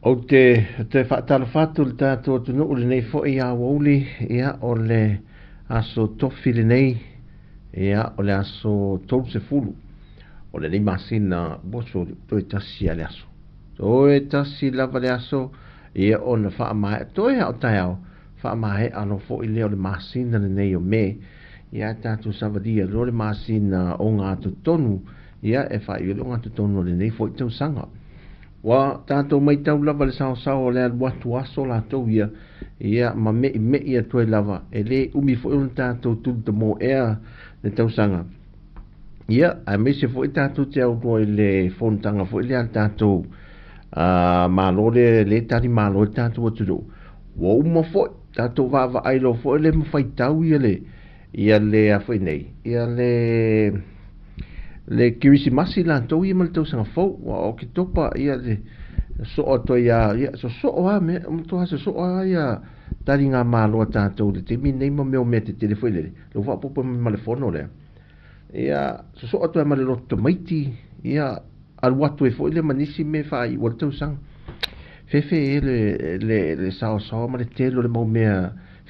O te whaatala whatu le tātua tunu o le nei fo i a wauli ia o le aso tofi le nei ia o le aso tolu se fulu o le nei masina boso to e tasi a le aso to e tasi lava le aso ia o na wha amahe to e hao tai au wha amahe alo fo i leo le masina le nei o me ia tātua savadia lo le masina o ngā tonu ia e wha i o ngā tonu le nei fo i tau sanga wa tātou mai tau lava le sao sao le watu aso la tau ia ma me ia toi lava e le umi fo un tātou tu mo ea le tau sanga ia a me se fo i tātou te au toi le fontanga fo i le tātou malore le tari malore tātou atu wa uma fo tātou vava ailo fo i le mawhai tau ia le a fo i nei ia le kirisimasi la tau ia mal tau sanga fau wa o ki topa ia le so o to ia so o me to ha so o ia tari nga malo tātou le te minei mo me te telefone lo fa popo me telefono le ia so o to ma le lotto maiti ia al watu e fo le manisi me fa i wal tau sang fefe le sao ma le telo le mo me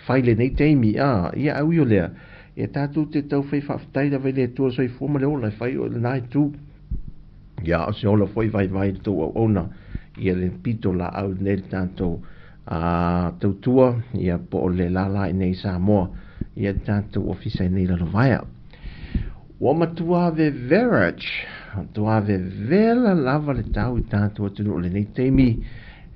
faile nei teimi ia au yo le e tātou te tau whai whaftai da vele tua soi fuma leo lai whai o le nai tū ia o se ola whai vai tō au ona ia le pito la au nel tātou tau tua ia po o le lala i nei Samoa ia tātou ofisa i nei lalo vaia wa matua ve verage tua ve vela lava le tau i tātou atunu o le nei teimi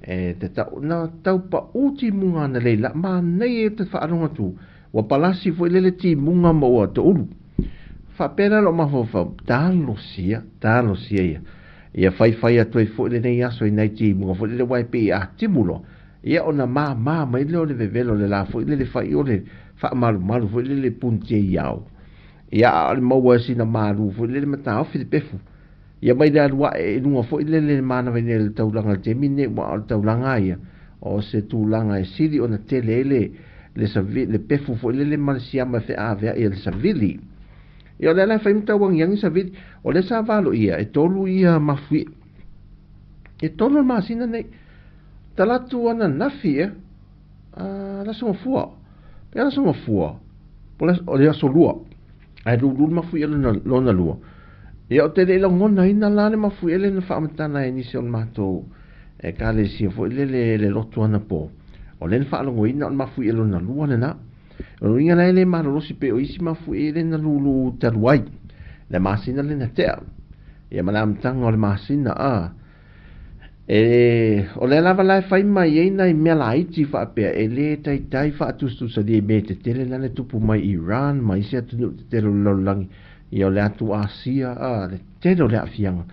te tau na tau pa uti munga na leila ma nei e te whaaronga tū wa palasi foi lele ti munga mo o to ulu fa pena lo ma fa talo sia ia fai atu foi le nei aso nei ti munga foi le wai pe a timulo ia ona ma mai le le vevelo le la foi le fai o le fa malu foi le punti iau ia al mo wa sina malu foi le mata o fi pefu ia mai le wa e lunga foi le mana vene le taulanga te mine wa taulanga ia o se tulanga e sili ona telele le savi le pefu fo le Malaysia ma fe ave e le savili e o le la fai mta wang yang savili o le sa valo ia e tolu ia mafui e tolu masina nei talatu ana nafi e la so fua pe la so fua o le so lua ai lu mafui le lona lua e o te le ngona ina la le mafui le na fa mtana e ni se on mato e ka le si fo le lotu ana po o le fa longo ina on mafui le na lua na o inga le ma lo si pe o isi mafui le na lulu taluai le masina le na te e manam tanga o le masina o le lava lai fai mai e nai mea la iti fa apea e le tai fa atustu sa di me te tele lane tupu mai Iran mai se atunu te tele laulangi i o le atu Asia le tele o le afianga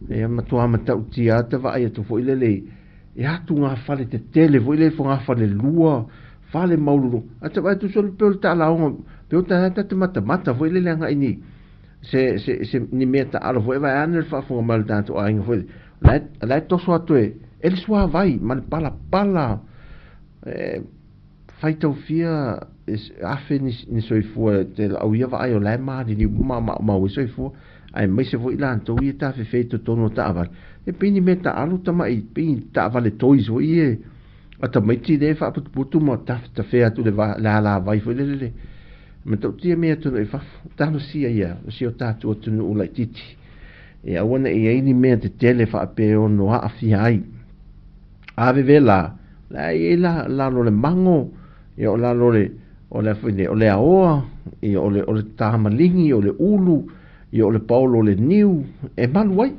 e matua matau tia te va ai atu fo ile le e atu ngā fale te tele fo ile fo ngā fale lua fale maululu ata vai tu solo pe o ta la onga pe o ta te mata fo ile le anga ini se ni meta alo fo e vai anel fa fo mal tanto a inga fo lai toso atu e ele sua vai man pala fai tau fia afe ni soifua te au ia vai o lai ma ni ma soifua ai mai se voi lan to ia ta fe feito tono ta aval e pini meta alu ta mai pini ta vale tois o ie ata mai ti de fa putu mo ta fe atu le la vai fo le me to ti me to e fa ta no sia ia si o ta tu tu no la titi e a wana e ni me te tele fa pe o no a fi ai ave vela la lo le mango e o la lo le o le fine o le aoa e o le tamalingi o le ulu e o le paulo le niu e maluai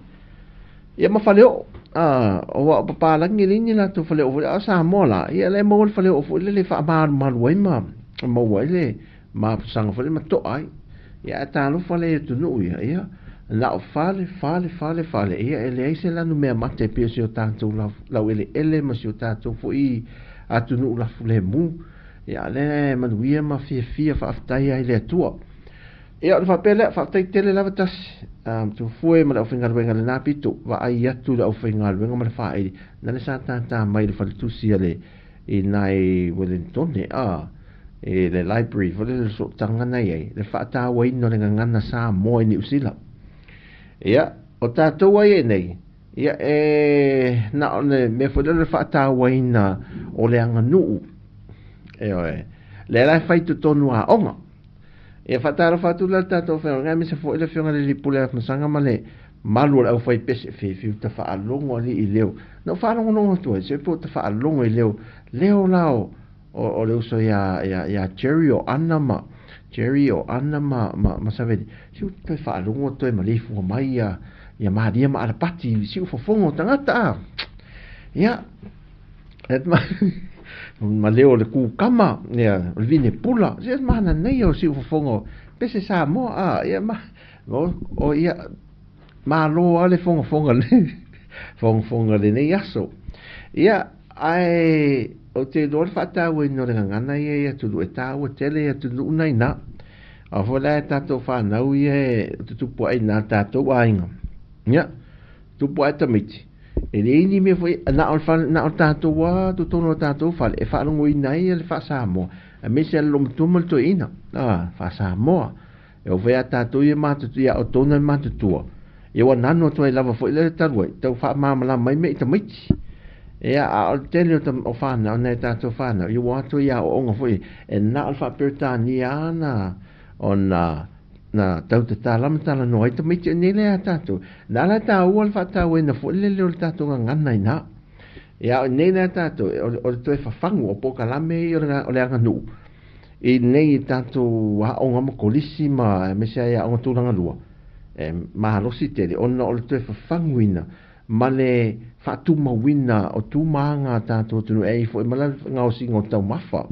e ma faleo o papa langi lini la to faleo o sa mola e le mo faleo o le fa maluai ma wai le ma sanga fale ma to ai e ta lo fale tu no ia la fale e ele se la no me mate pe se o tanto la ele ma se o tanto foi atu no la fule mu ya le manuia ma fia fa aftai ai le tua e o fa pele fa tai tele la vatas tu foi ma o fingal wenga na pitu va ai atu o fingal wenga ma fa ai na le sa ta mai le fa tu si ale e nai Wellington e le library vo le so tanga nei le fa ta wai no le ngana sa mo ni usila ia o tātou ai nei ia na one me fo le fa wai na o le anga nuu le la fai tu tonu a onga e fa fa tu la tātou fa nga me se fo le fionga le lipule fa sanga male malu au fai pese fe ta fa alongo ali i leo no fa no tu se po ta fa alongo i leo lao o le uso ya Jerry o Anama ma savedi si tu fa lungo to ma le fu mai ya ma dia ma ala pati si fo fongo tangata ya et ma leo le ku kama ya vine pula si ma na nei o si fo fongo pese sa mo ya ma o ya ma lo ale fongo le fongo le nei aso ya ai o te dor fata we no le ngana ye tu do eta o tele tu nai na a vola tato fa na uye tu po ai na tato wainga ya tu po ata miti e le ni me foi na al fa na tato wa tu tono tato fa e fa no nai e fa sa mo a me se lo tu molto ina fa sa mo e o ve tato ye ma tu ya o tono ma tu e wa nano to e lava foi le tato tu fa ma la mai me ta miti ia a tele o fana na tato fana you want to ya o ngo foi e na alfa perta ni ana ona na tau te talam tala no ita mi ni le tato na la ta o alfa ta we na foi le tato ngana ina ia nei na tato o to fa fangu o poka la me o le anga nu e nei tato wa o ngam kolisima me se ia o tu langa lua ma lo si tele ona o to fa fanguina male fatu mawina o tu manga tato tu e fo mala ngau singo tau mafa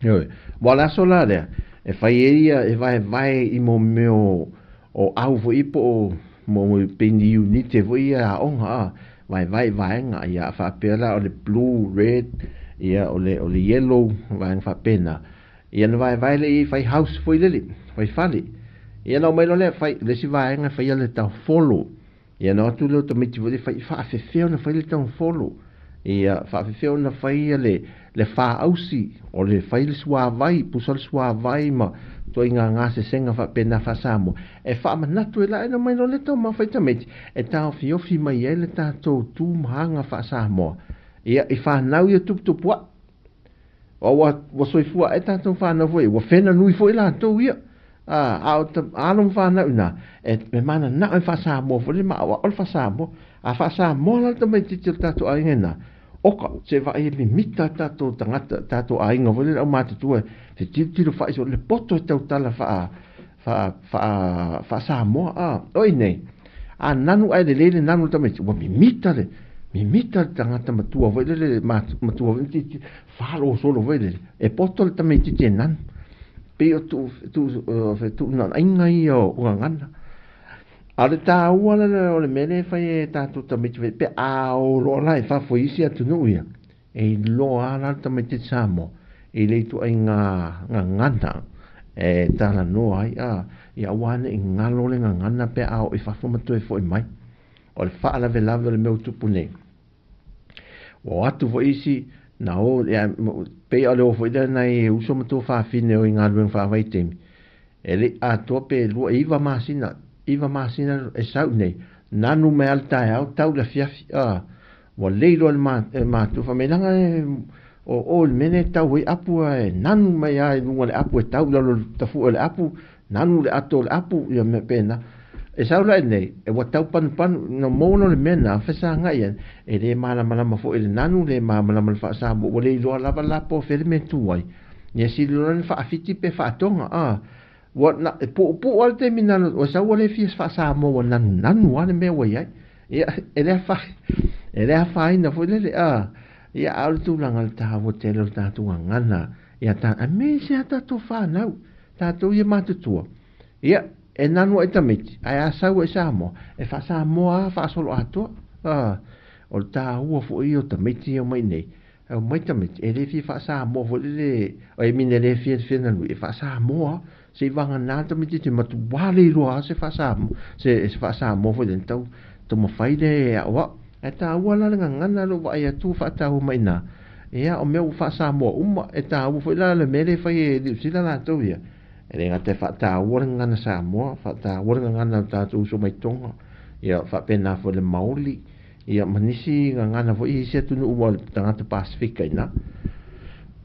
yo wala sola le e faia e vai i mo meu o au vo ipo mo pendi unite vo ia onga vai nga ia fa pela o le blue red ia o le yellow vai fa pena ia no vai le fai house foi le vai fali ia no mai le fai le si vai nga fai le tau follow ia no tu lo to miti vole fai fa fe fe na fai le tau follow ia whaafewheo na whai le whaausi o le whai le sua vai pusa le sua vai ma to inga ngā se senga pena whasamo e whaamanatu e la ena mai no le tau ma whaita meti e tau whiofi mai e le tātou tū mahanga whasamo ia i whanau ia tuputupua o wa soifua e tātou whanau fwoi wa whena nui fwoi la tau ia alom whanau na e me mana na e whasamo fwoi ma awa ol whasamo a whasamo la tamai titil tātou a ingena oka se va e limita tātou tangata tātou a inga fwoi le au mātutua te tiro whai so le poto e tau tala whasamo oi nei a nanu ai le lele nanu tamai wa mimita tangata matua fwoi le matua fwoi whalo solo fwoi le e poto le tamai titi e nanu pe o tu na inga i o ngana ale ta wala le mele fai ta tu tamai pe a o lo la fa foi isi atu no ia e lo ala tamai te samo e le tu inga ngana e ta la no ai ia wana ngalo le ngana pe a o fa fo matu e foi mai o le fa la vela le meu tu pune o atu foi isi na o pe ale o foi na e uso matu fa fine o ngalo fa vai temi ele a to pe lu iva masina e sau nei nanu me alta e au tau la fiafi wa leilo ma tu fa menanga o le mene tau e apu e nanu me ai lunga le apu e tau la tafu le apu nanu le ato le apu ia me pena e sau la nei e wa tau pan no mono le mena fa sa nga ia e le mala ma fo ele nanu le mala fa sa bo leilo la la po fermentu ai ye si lo fa afiti pe fa tonga what na po al te minano o sa wole fi fa sa mo nan wan me we ya ele fa ina fo le ya al tu lang al ta wo te lo ta tu ngana ya ta a me se ta tu fa na ta tu ye ma tu ya e nanu e tamiti ai sa we sa mo e fa sa mo fa solo ato o ta wo fo io tamiti o mai nei o mai tamiti e le fi fa sa mo fo le o e mine le fi na lui fa sa mo se vanga nata mi te matu wale roa se fa mo fo den tau to mo fai de wa eta wala nga ngana lo wa ya tu fa ta ho mai na ia o meu fa sa mo e ta wo fo la le mele fai di sila la to ia e nga te fa ta wo ngana sa mo fa ta wo ngana ta tu so mai tonga ia fa pena fo le mauli ia manisi ngana fo i se tu no wa tanga te pasifika ina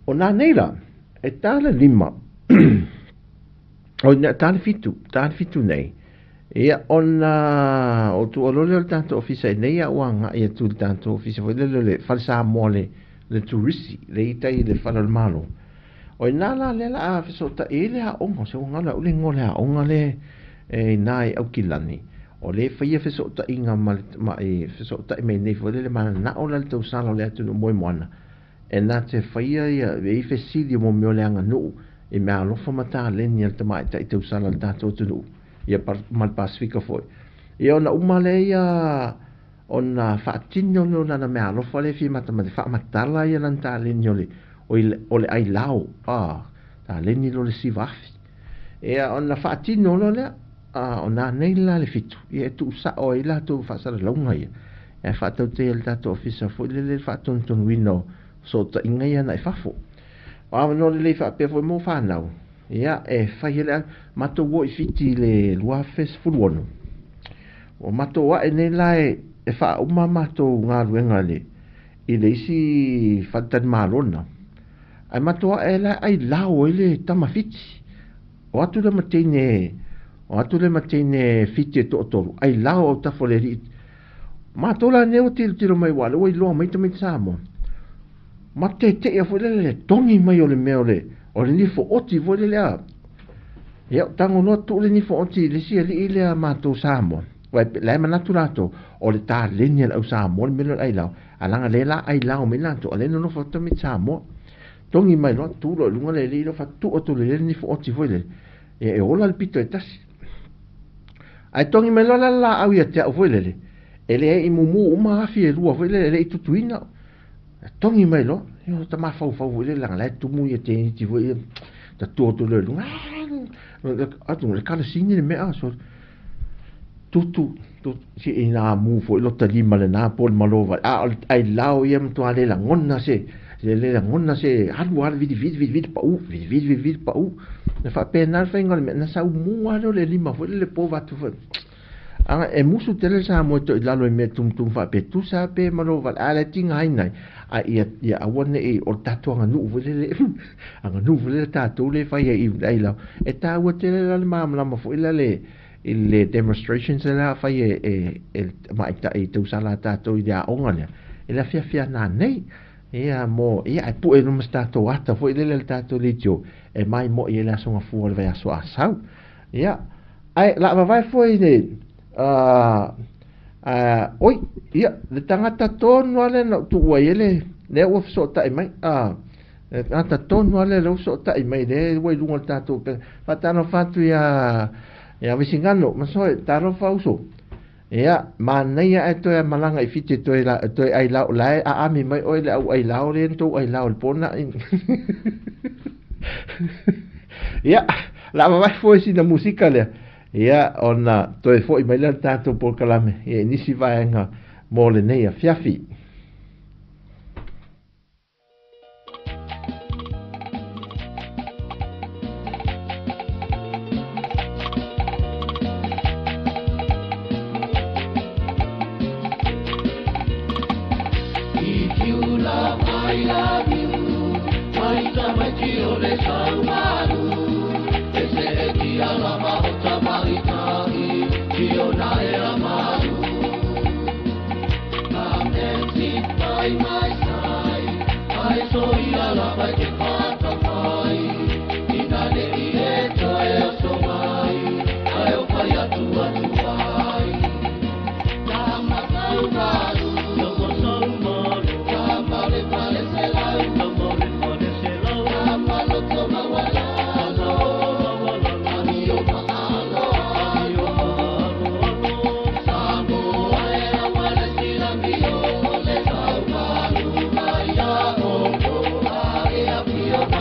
o na neila e ta le lima o na tan fitu nei ia ona o tu o le tanto ofisa nei a wanga ia tu tanto ofisa foi le falsa mole le turisti le tai le falal malo o na la a fiso ta ele a onga se onga la ule ngole a onga le e nai au kilani o le fai fiso ta inga ma e fiso ta me nei foi le mana na o le tau sala le tu mo moana e na te fai ia e fesili mo me le anga no e me alofa mata leni al tamai ta te usala al tato tunu ia mal pasifika foi e ona umale ia ona fatinyo no na me alofa le fi mata mata fa matala ia lan ta leni o le ai lao ta leni lo le sivafi e ona fatinyo no le ona nei la le fitu e tu sa o ila tu fa sa longa ia e fa tu te el tato ofisa foi le fa ton wino so ta inga ia na fafo no le fa pe fo mo fa nau ia e fa ile mato wo fiti le lua fes fulwono o mato wa ene lai e fa o mama to nga luenga le ile isi fa tan malona ai mato wa ela ai lao ile tama fiti o atu le matine fiti to ai lao ta fo le mato la ne util tiro mai wala o lo mai tami samo ma te e fo le tongi mai o le meole o le ni fo oti fo le a ia tango no tu le ni fo oti le si le ile a mato samo wa le manaturato o le ta le ni au samo le melo ai lao alanga le la ai lao me lanto le no fo tami samo tongi mai no tu lo lunga le lo fa tu o tu le ni fo oti fo le e ola il pito e tasi ai tongi mai lo la au ia te fo le ele e mumu uma afi e lua fo le tutuina tongi mai lo yo ta ma fau le la la tu mu ye te ti vo ta to le lunga atu le kala singi me aso tutu si ina mu fo lo tali male na pol malova ai lao ia mtu ale la ngonna se le la ngonna se hadu har vidi pa u na fa penal fa ngol na sa mu alo le lima fo le po va tu fo anga e musu tele sa mo to la lo me tum fa pe tu sa pe malova ala tinga ai nai a ia awone e o tatu anga nu le anga nu le tatu le fa ia i ai la e ta wo tele la ma fo le demonstrations la fa ma ita e tu sala tatu ia onga la fia na nei ia mo ia pu e no sta to ata fo le tatu le jo e mai mo ia la songa fu le va so asau ia ai la va vai foi oi ia le tangata tonu ale na tu wa ele le o so ta mai tangata tonu ale lo so ta mai le wai lunga tatu pe fatano fatu ia visingano ma so taro fauso ia manai ai to malanga I fiti to ai la a ami mai oi le ai la ore to ai la pona ia la vai foi si na musica le ia ona to foi mai le tatu por kalame e nisi vai nga mo le nei a fiafi Yo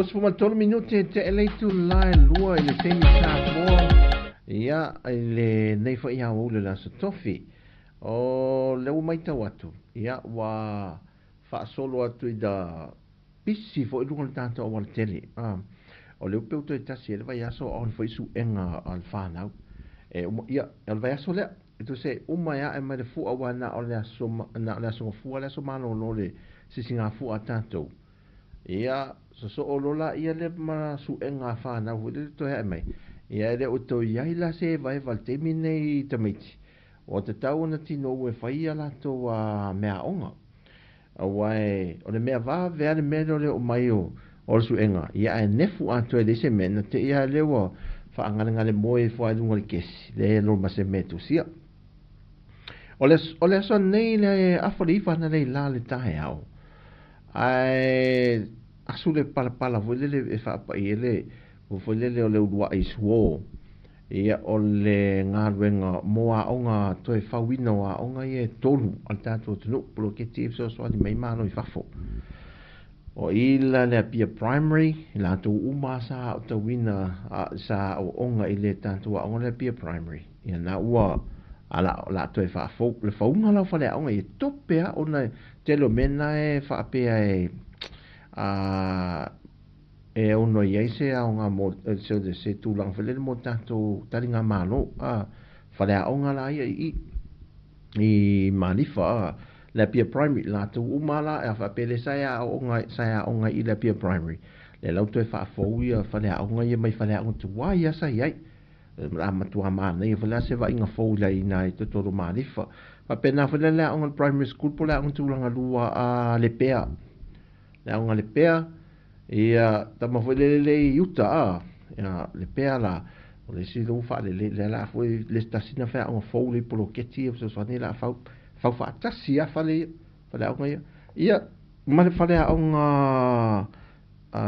2 minuti te eleitu lai lua i le temi sa moa ia i le nei fa ia o le la tofi o le mai tau atu ia wa fa solo atu i da pisi fo i lunga tanto o wal tele o le upe uto i tasi ele vai aso o le fa isu enga al whanau ia al vai aso lea tu se uma ia e mai le fu awa na o le aso na le aso fu le aso malo no le sisinga fu a tanto ia so o lola ia le ma su enga whanau hu le to hea mai ia le o to ia la se vai val temine i tamiti o te tau na tino ue whai ala to a mea onga awai o le mea va vea le mea le o mai o le su enga ia e nefu ato e le se mena te ia le o wha angana le moe whai lunga le kesi le lo ma se metu sia o le aso nei le awhari whana nei la le tahe au ai asu le pala volele e fa pa ele o volele o le ua i suo ia o le ngā ruenga moa onga toe whawina wa onga i e tolu al tātou tunu polo ke tīf so soa di mai mano i fafo o ila le pia primary la tu uma sa o ta wina sa o onga i le tātou onga le pia primary ia na ua ala la toe fafo le faunga la fale onga i topea ona telo mena e whaapea e ono ia se a nga mo se tu lang fele mo tanto taringa malo fale a nga la i manifa la pia primary la tu umala e fa pele saya onga i la pia primary le lau to fa fo ia fale a nga ia mai fale a tu wa ia sa ia la matua ma nei fale se va inga fo la ina i to to manifa fa pena fale la onga primary school pola un tu langa lua a le pea la onga le pea ia tama foi le yuta ia le pea la o le si lo fa le la foi le stasina fa un fo le polo keti so so ni la fa tasi a fale onga ia ma fale onga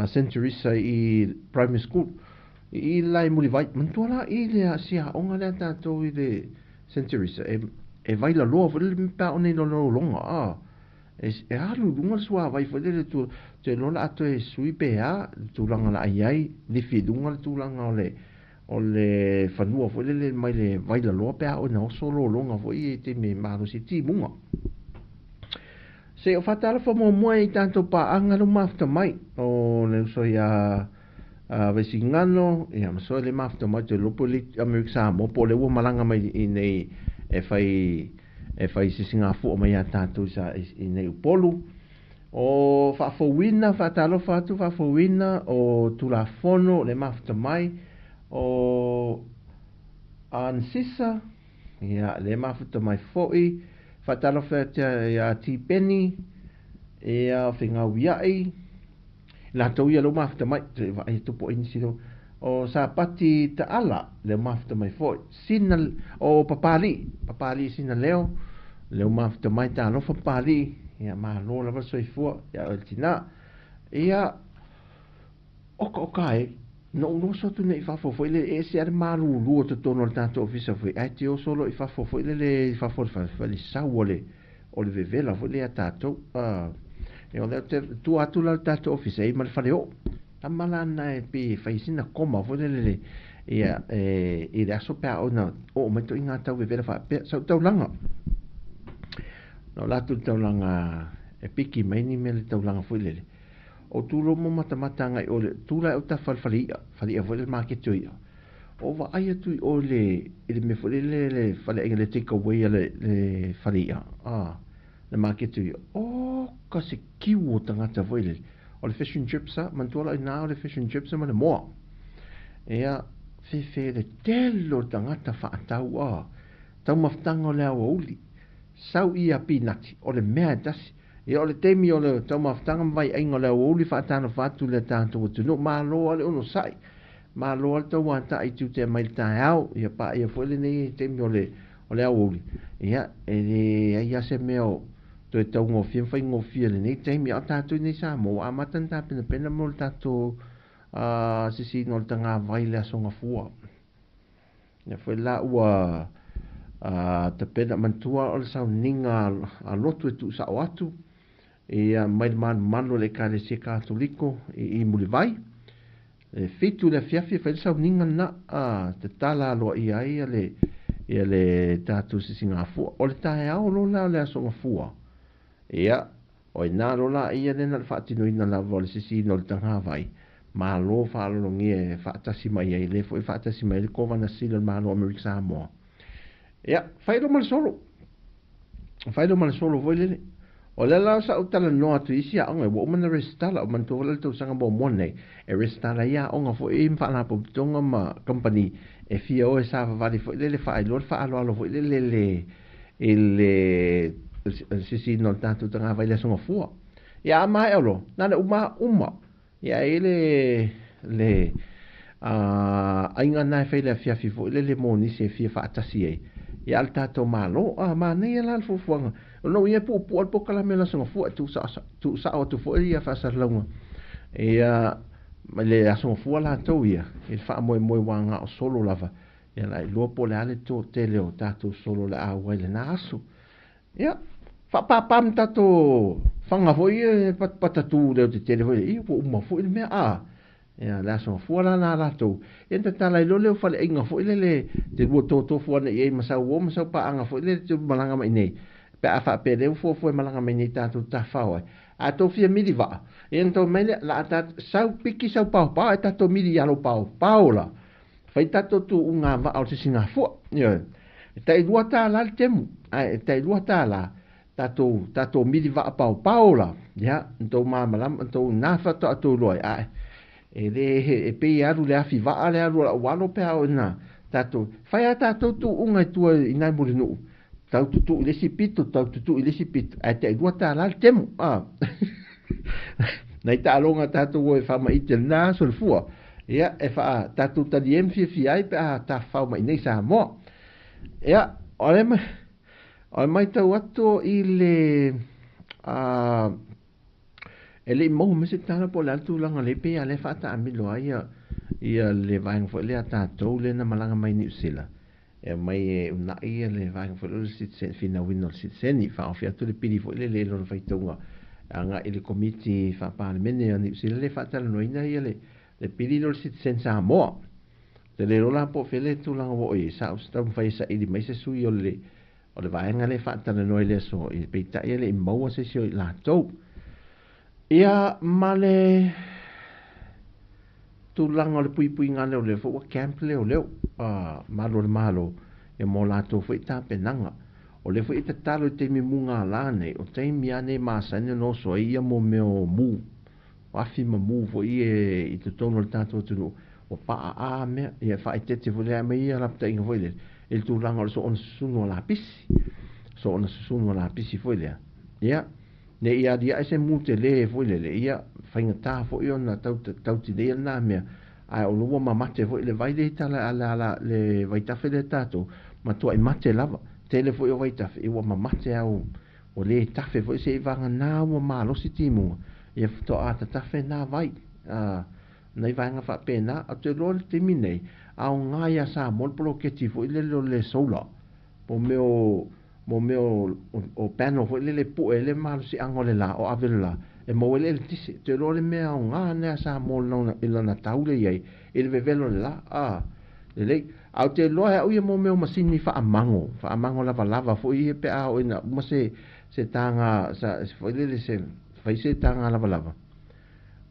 century i primary school i lai muri vai mantola i le sia onga le tato i le century e vai la lo fo le pa oni lo longa e alu lunga sua vai foi le tu te lola ato e sui pe a tu langa la ai ni fi lunga tu langa o le fanua foi le mai le vai la lo pe a o no solo longa foi te me maro si ti munga se o fatala fo mo moi tanto pa anga lo mafta mai o le so ya vesingano e am so le mafta mai te lopo li amerika mo po le wo malanga mai i nei e fai se singa fu o mai tanto sa i nei polu o fa fo wina fa talo fa tu fa fo wina o tu la fono le mafta mai o an sisa ya le mafta mai foi fa talo fa ya ti penny e a finga wiai la to ia lo mafta mai va e tu po insilo o sa pati ta ala le mafta mai foi sinal o papali sinal leo mafta mai ta lo fa pali ia ma lo la so i fu ia altina ia o kai no so tu nei fa foi le e se ar malu lu to tono tanto ofisa foi ai ti o solo i fa foi le fa le sa wole o le vevela foi le tato e o le tu atu la tato ofisa i mal faleo amala na e pe fa isina koma foi le ia e aso pa ona o me to inga tau vevela fa so tau langa no la tu tau langa e piki mai ni me le tau langa foi le o tu lo mo mata ngai o le tu la o ta falia foi le market ia o va ai tu o le me foi le fale le take away le falia le market ia o ka se kiwo tanga ta foi le o le fish and chips man tu la na o le fish and chips ma le mo ia fe le tello tanga ta fa tau tau maftanga le o uli sau ia pinati o le mea dasi e o le temi o le tau maftanga vai ainga le o uli whaatana whatu le tātou o tunu ma loa le ono sai ma loa le tau wata i tu te mai tae au ia pa ia fuele nei temi o le o uli ia e le ia se meo to e tau ngofia whai ngofia le nei temi o tātou nei sa mo a matanta pena mo le tātou sisi no le tanga vai le asonga fua ia fuele la ua te pena mantua o le sau ninga a lotu e tu sa o atu ia mai mano le ka le se katoliko i muli vai e fitu le fiafi fa sa ninga na te tala lo ia le tatu si singa fu o le tae au lo la le aso fu ia o ina lo la ia le na fati no ina la vole si no le tanga vai ma lo fa lo ngie fa tasi mai ai le foi fa tasi mai le kova na sila ma no America Samoa ia fai lo mal solo voi le o le la sa utala no atu isi a onga wo mana restala o man to le to sanga bo mone e restala ia onga fo e mfa na po tonga ma company e fio e sa vali fo le fa lo fa alo fo le si no tanto tanga vai le songa fu ia mai alo na le uma ia le ainga na fe le fia fo le moni se fia fa tasi e ia al tato malo ma nei la fo fuanga no ia po kala mela songa fu tu sa o tu fo ia fa sa longa ia ma le aso fu la to ia il fa mo wanga o solo lava ia la lo po le ale to tele o tato solo la a le naso ia fa pam tato fanga fo ia patatu le te tele fo ia po uma fo il me ia la so fu la to enta tala lo le fa le inga fo le te wo to fo na ia masa wo masa pa anga fo le te malanga mai nei pe afa pe le fo malanga mai nei tato ta fa a to fia mi va ento mele la ta sau piki sau pa ta to mi ya lo paula fai tato tu unga va au se singa fo ia tai dua ta la temu tai dua ta la tato mi va paula ya ento malam ento na fa to lo e le pe aru le afi va ale aru walo pe au na tato fai tato tu unga tu ina mulinu tau tu le sipito ai te dua ta la temu nei ta longa tato wo fa mai te na so fu ia e fa tato ta diem fi ai pe ta fa mai nei sa mo ia ole mai tau ato i le ele mo me se tana po la tu langa le pe ale fa ta amilo ia le vai fo le ata to le na malanga mai ni sila e mai una ia le vai fo le sit sen fina winno sit sen ni fa ofia tu le pili fo le lo fai tonga anga ile komiti fa parlemene ni sila le fa ta no ina ia le pili lo sit sen sa mo te le rola po fele tu langa wo e sa sta fai sa ili mai se su yo le o le vai nga le fa ta no ile so i pe ta ile mo se si la to ia male tu langa le pui ngale o le fo camp le malo e mo la to foi ta penanga o le foi ta talo te mi munga la nei o te mi ane ma sa no so ia mo meo mu afi ma mu fo i te tono le tato tu o pa me ia fa te vo le me ia la te ngoi le il tu langa so on suno la pisi foi le ia ne ia dia ese mute le foi le ia fainga ta fo io na tau ti de na me ai o lo ma mate fo le vai le tala ala le vai ta fe le tato ma tu ai mate lava tele fo io vai ta fe o ma mate au o le ta fe fo se va na o ma lo si timu ia to a ta fe na vai nei vai nga fa pena a te lo te mine au nga ia sa mol pro ke ti fo le sola po meo o panel fo le pu ele mal si angole la o avela e mo ele tisi te lo le mea o nga ne sa mo no ila na taule ye ele vevelo la le au te lo e o mo meo masini fa amango lava fo i pe a o ina mo se tanga sa fo le se fai se tanga lava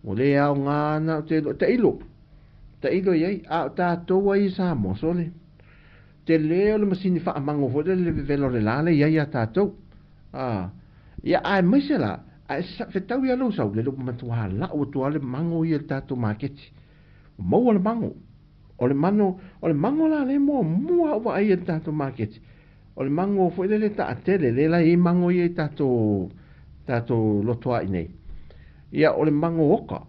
o le au nga na te ilo ye a ta to wai sa mo sole te leo le masini fa amango fo le velo le la le ia tatou ia ai mesela ai sa fetau ia lo sa le lo matua la o to le mango ia tatou marketi mo le mango o le mango la le mo wa ia tatou marketi o le mango fo le ta tele le la i mango ia tatou lo toa nei ia o le mango oka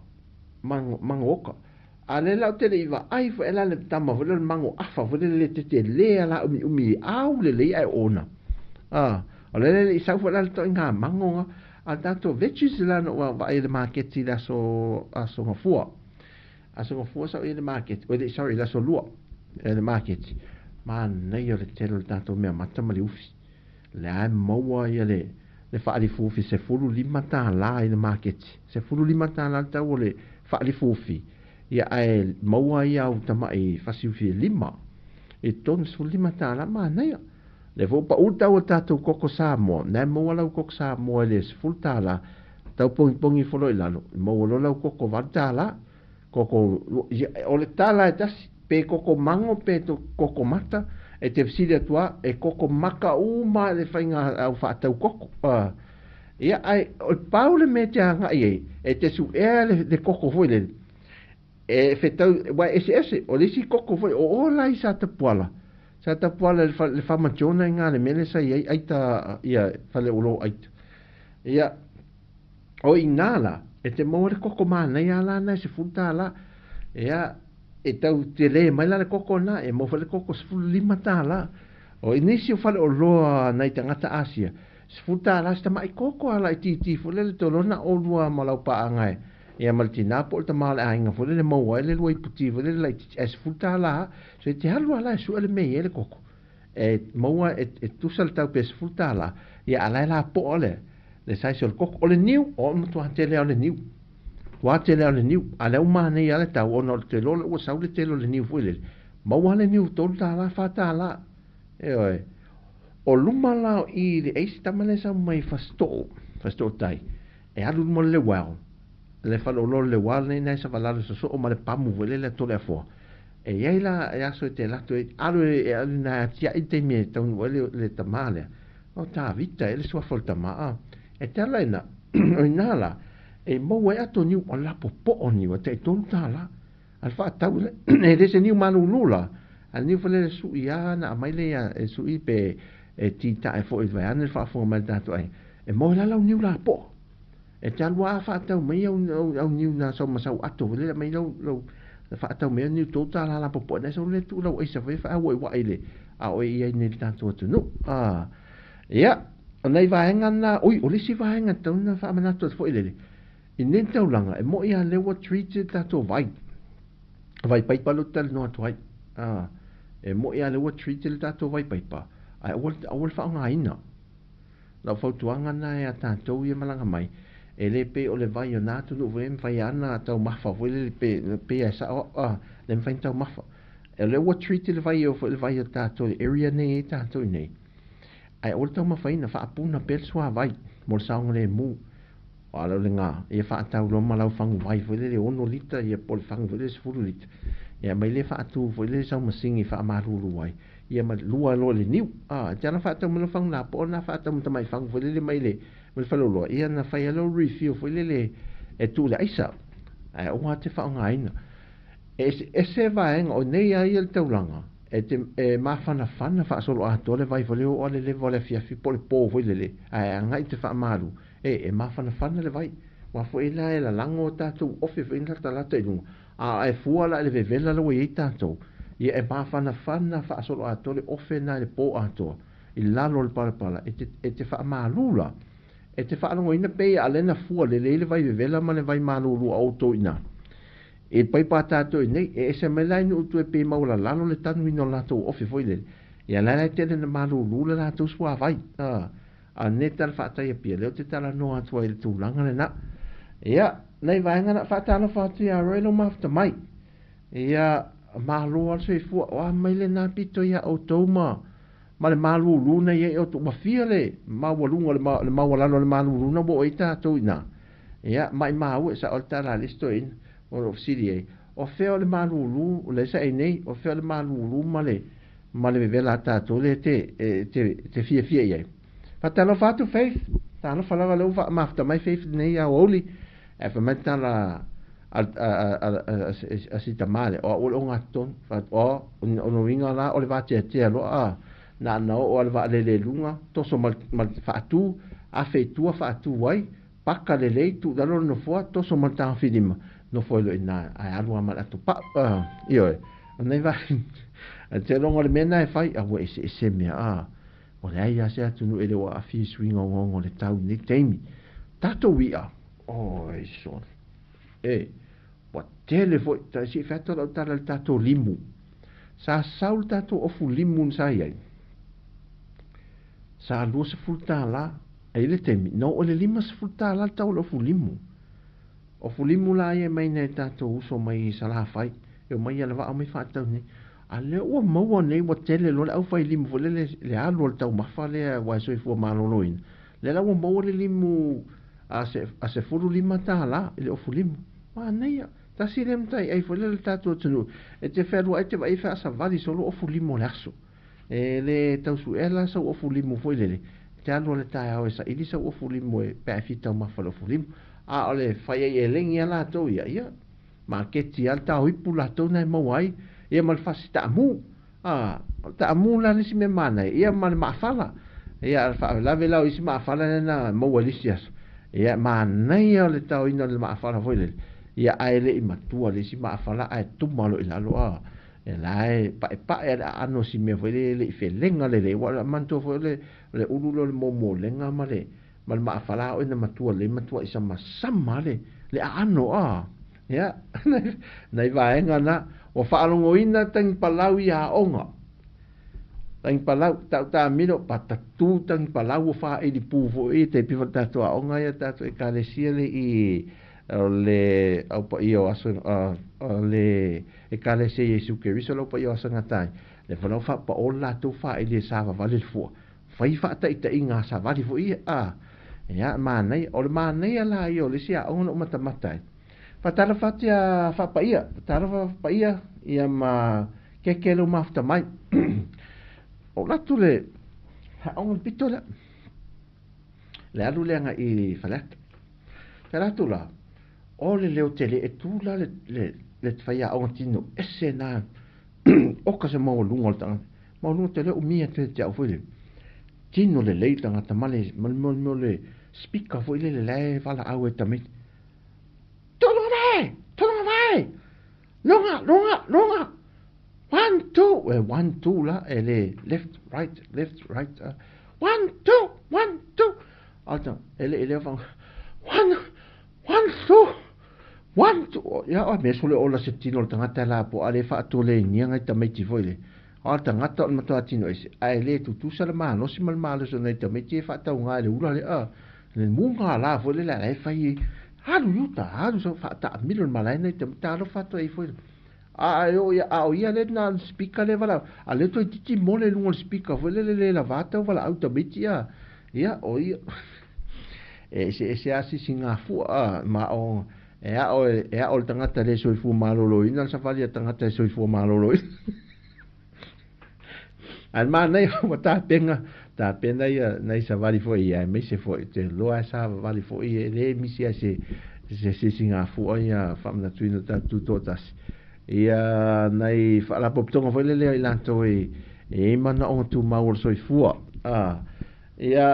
ale la te le va ai fo ela le tama fo le mango afa fo le te le ala umi au le ai ona o le sa fo la to nga mango a tato veggies la no va ai le market la so nga fua sa i le market sorry la so lua le market man nei le tato me mata mali ufi le ai mo ia le le whaalifufi se fulu lima tāla i le marketi. Se fulu lima tāla tau o le whaalifufi. Ia ai maua ia au tamai whasiufi lima. E tonu se fulu lima tāla maa neia. Le fo pa uta o tātou koko Samoa. Nai maua lau koko Samoa le se fulu tāla. Tau pongi folo i lalo. Maua lau koko vada tāla. Koko, o le tāla e tasi. Pe koko mango, pe to koko mata. E te fisili atua, e koko maka uma le whainga au whaatau koko. Ia ai, o paule me te anga i e te su ea le koko foi le. E whetau, wai ese, o lisi koko foi, o ola i sa tapuala. Sa tapuala le whamationa i ngā le mele sa i aita, ia, whale ulo aita. Ia, o i ngāla, e te maua le koko mana i ala na se futa ala, ia, e tau te le mai la le koko na e mo fale koko sfulu lima tāla o inisi o fale o loa nei tangata Asia sfulu tāla sta mai koko ala i titi fule le tolona o lua malau pa angai e maltina po ta male ainga fule le maua le lua i puti fule le e sfulu tāla so te halu ala su ele mei ele koko e maua e tusal tau pe sfulu tāla ia ala la po ole le sai so le koko o le niu o mutu hatele o le niu wa te leo le niu a leo mane i ale tau ono te lole ua sau le telo le niu fuile ma wa le niu tolu ta la fata la e oe o luma lao i le eisi tamale sa mai fasto tai e alu mo le wao le falo lo le wao nei nei sa valalo sa so o ma le pamu fuile le tole a fua e iei la e aso te lato e alu na tia i te mie tau nuele le tamale o ta vita e le sua fol tamaa e te ala ina o inala e mo e ato niu o la popo o niu te tonu tala al fa tau e de se niu manu lula al niu fele su ia na mai le e su i pe e tita e fo i vai an fa fo mal dato e mo la la niu la po e tan wa fa tau mai au niu na so ma sau ato le mai lo fa tau me niu to tala la popo na so le tu lo e sa fa wa ile a o ia ni tanto tu no ia nei vaenga na oi o lisi vaenga tau na fa manato fo ile i nen tau langa, e mo ia lewa treated tato vai paipa lo tal no atu hai e mo ia lewa treated tato vai paipa ai awal wha nga ina lau fautuanga na e a tatou ia malanga mai e le pe o le vai o natu no vem vai ana tau mafa foi le pe a sa le mfain tau mafa e lewa treated vai o le vai o tato area nei e tato nei ai awal tau mafaina wha apuna pel sua vai mo saunga le mu ala le nga e fa tau lo malau fangu vai foi le ono lita e pol fangu foi le fulu lita e mai le fa tu foi le sa masingi fa maruru vai e ma lua lo le niu jana fa tau mo fangu na po na fa tau mai fangu foi le mai le mo fa lo e na fa lo refill foi le e tu le isa e o te fa nga ina e se va en o nei ai el taulanga e te ma fana fa solo a tole vai foi o le vole fia fi pol po foi le ai nga te fa maru e mafana fana le vai wa fo ila e la lango tatou ofe fo ina ta lata ilunga e fua la le vevela lo e tatou ia e mafana fana fa solo atole ofe na le po ato i lalo le pala e te fa malula e te fa longo ina pe alena fua le vai vevela ma le vai malulu auto ina e pai pa tatou nei e se melai no tu e pe maula lalo le tanu ino latou ofe fo ile ia la te le malulu le latou sua vai a netal fatai pia leo te tala no atu ai tu langa le na ia nei vaenga na fatala fatu ya roilo mafta mai ia malo al se fu o mai le na pito ia automa ma le malu luna ia o tu mafia le ma walunga le ma walano le malu luna bo ita tu ina ia mai mau sa o tala listo in o ofsilie o feo le malu lu le sa nei o feo le malu lu ma le vela ta to le te fia ia fatalo fatu faith tano falava lo fa mafta mai faith nei a oli e fa meta la a sita male o o ngaton fa o no winga la o le vate te lo na no o le va le lunga to so mal fatu a feitua fatu wai paka le tu dalo no fo to so mal tan filima no fo lo ina a alu mal atu pa io nei va a te longo le mena e fai a we se me o le aia se atunu ele wa afi swinga ngongo le tau ni teimi tato wia e son wa tele fo ta si fatto la tala il tato limu sa saul tato o fu limun sa ia sa lu se fu tala ai le temi no o le lima se futa la tau lo fulimu o fulimu la ia mai nei tatou uso mai sala fai e mai ala va mai fa tau ni ale o mau nei wa tele lo au fai limu fo le alu tau mafa le wa so fu maloloin le la o mau le limu a se furu lima ta la le o fulimu ma nei ta si lem tai ai fo le tatou tunu e te feru ai te vai fa sa vali solo o fulimu le aso e le tau su ela so o fulimu fo le te alo le tai au sa ili so o fulimu e pe fita mafa lo fulimu a ole fai e lengi ala to ia ma ke ti alta hipu la to na mo ai ia mal fasita mu ta mu la ni me mana ia mal ma fala ia fa la vela isi ma fala na mo walisias ia ma nei ole ta ina le ma fala foi ia ai le matua le si ma fala ai tu malo ila lo e lai pa e ano si me foi le felenga le wa manto foi le ulu le mo lenga male mal ma fala o ina matua isa masama le ano ya nei vai ngana o faalongo ina tang palau ia onga tang palau ta mino patatu tang palau fa e di puvo e te pivota to onga ya ta e kalesia i le au pa io aso le e kalesia Yesu ke viso lo pa io aso ngatai le fa pa o la tu fa e le sava vale fu fai fa ta ita inga sa vale fu ya manai o le manai ala io le sia ono matamatai fatala fatia fa pa ia fatala pa ia ia ma ke lo mafta mai o la tu le ha on pitola le alu le nga i falat tala tu la o le leo tele e tu la le faya on tino esena o ka se mo lungo tanga mo lungo tele o mia te te foi tino le le tanga tamale mo le speaker foi le fala au e tamit Tolong vai. Longa. 1 2 1 2 la ele left right 1 2 alta ele va 1 2 ya o me sole ola se tino tanga tala po ale fa to le nianga tamiti foi alta ngata ma to atino ese ele tu sala mano si mal malo so nei tamiti fa ta unga le ura le munga la foi le fai haru so fa ta milon malai nei te talo fa to e foi o ia le na speaker le vala a le to titi mole lungo speaker foi le la vata vala automati ia o ia se asi singa fu ma o o tangata le so fu malolo ina sa falia tangata so fu malolo al ma nei o ta pena ia nei sa vali foi ia me se foi te loa sa vali foi le mi se singa fu ia famna tuino ta tutotas ia nei fa la poptonga foi le ilanto e mana o tu maul so fu ia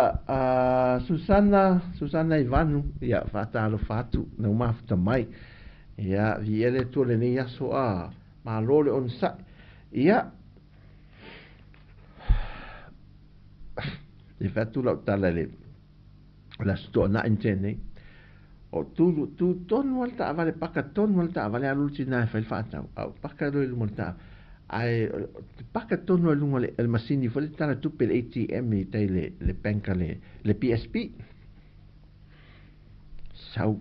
Susana Ivanu ia fatalo fatu no mafta mai ia viele to le nei aso ma lole on sa ia e fatu la tala le la sto na intene o tu ton volta vale paka ton volta vale alucina fa il fata au paka do il monta ai paka ton no lungo le masini fo le tala tu per ATM e tai le banca le PSP sau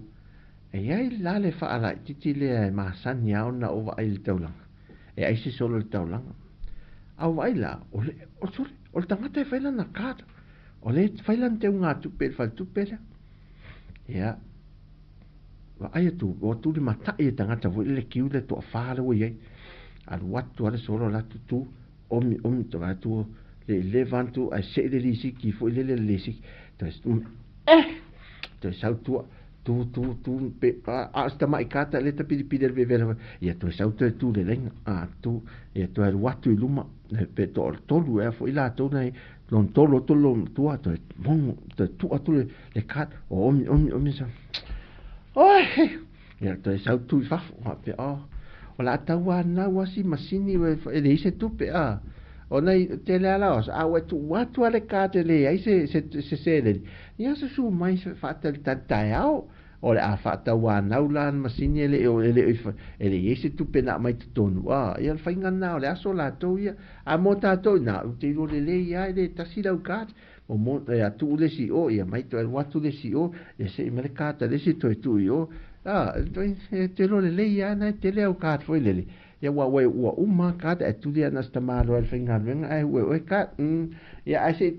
e ai la le fa ala titi le ma sanya ona o vai il taulang e ai si solo il taulang au vai la o tangata fa la na kata o le failan te unga tupe fal tupe la ya wa ai tu o tu di mata e tangata vo le kiu le to fa le wo ye al watu ale solo la tu omi to va tu le levantu a se de lisi ki fo le lisi to sa tu pe sta mai kata le te pidi pidi ve ve ya to sa tu le len tu ya to al watu luma pe to lu e fo ila to nei lon tolo tua to mon tu atu le kat omi sa ya to sa tu fa pe la tawa na wasi masini we le se tu pe ona te le ala os tu watu ale kat le ai se le ya se su mai fa ta o le a fa tawa na ulan masini ele ese tu pe na mai tonu ya fa ngana le aso la to ya a mota to na ti lo le ya le tasila kat o mo e atu le si o ia mai to e watu le si o e se me le kata le si to e tu o to te lo le ia na te le o ka foi le ia wa uma kata e tu le na sta malo al finga venga ai we ka ia ai se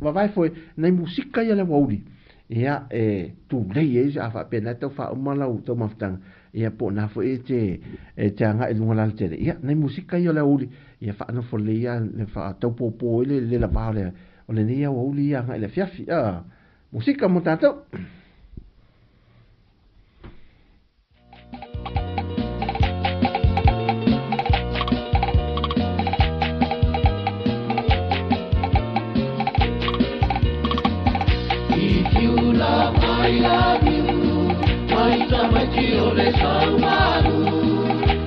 vai foi na musika ia le wauli ia tu le ia a fa pena to fa uma la to maftang ia po na foi te anga e lunga la te ia na musika ia le wauli ia fa no fo le ia le fa to po le la vale o le nia o uli ia ngai le fiafi musika mo tatou If you love, I love you. Mai tama ki o le saumaru.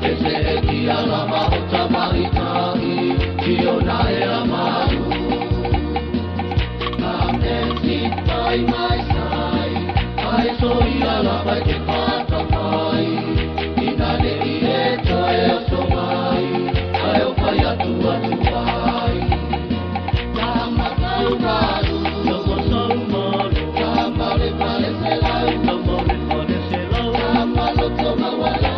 E se e ki ala maho tamari tahi. Ki o na e amaru. By my side, I saw you love like a part of mine. In a day, I so mai. I offer you to Tama kauraru, no mo so moro. Tama le pale se lau, no mo le pale se lau. Tama lo toma wala.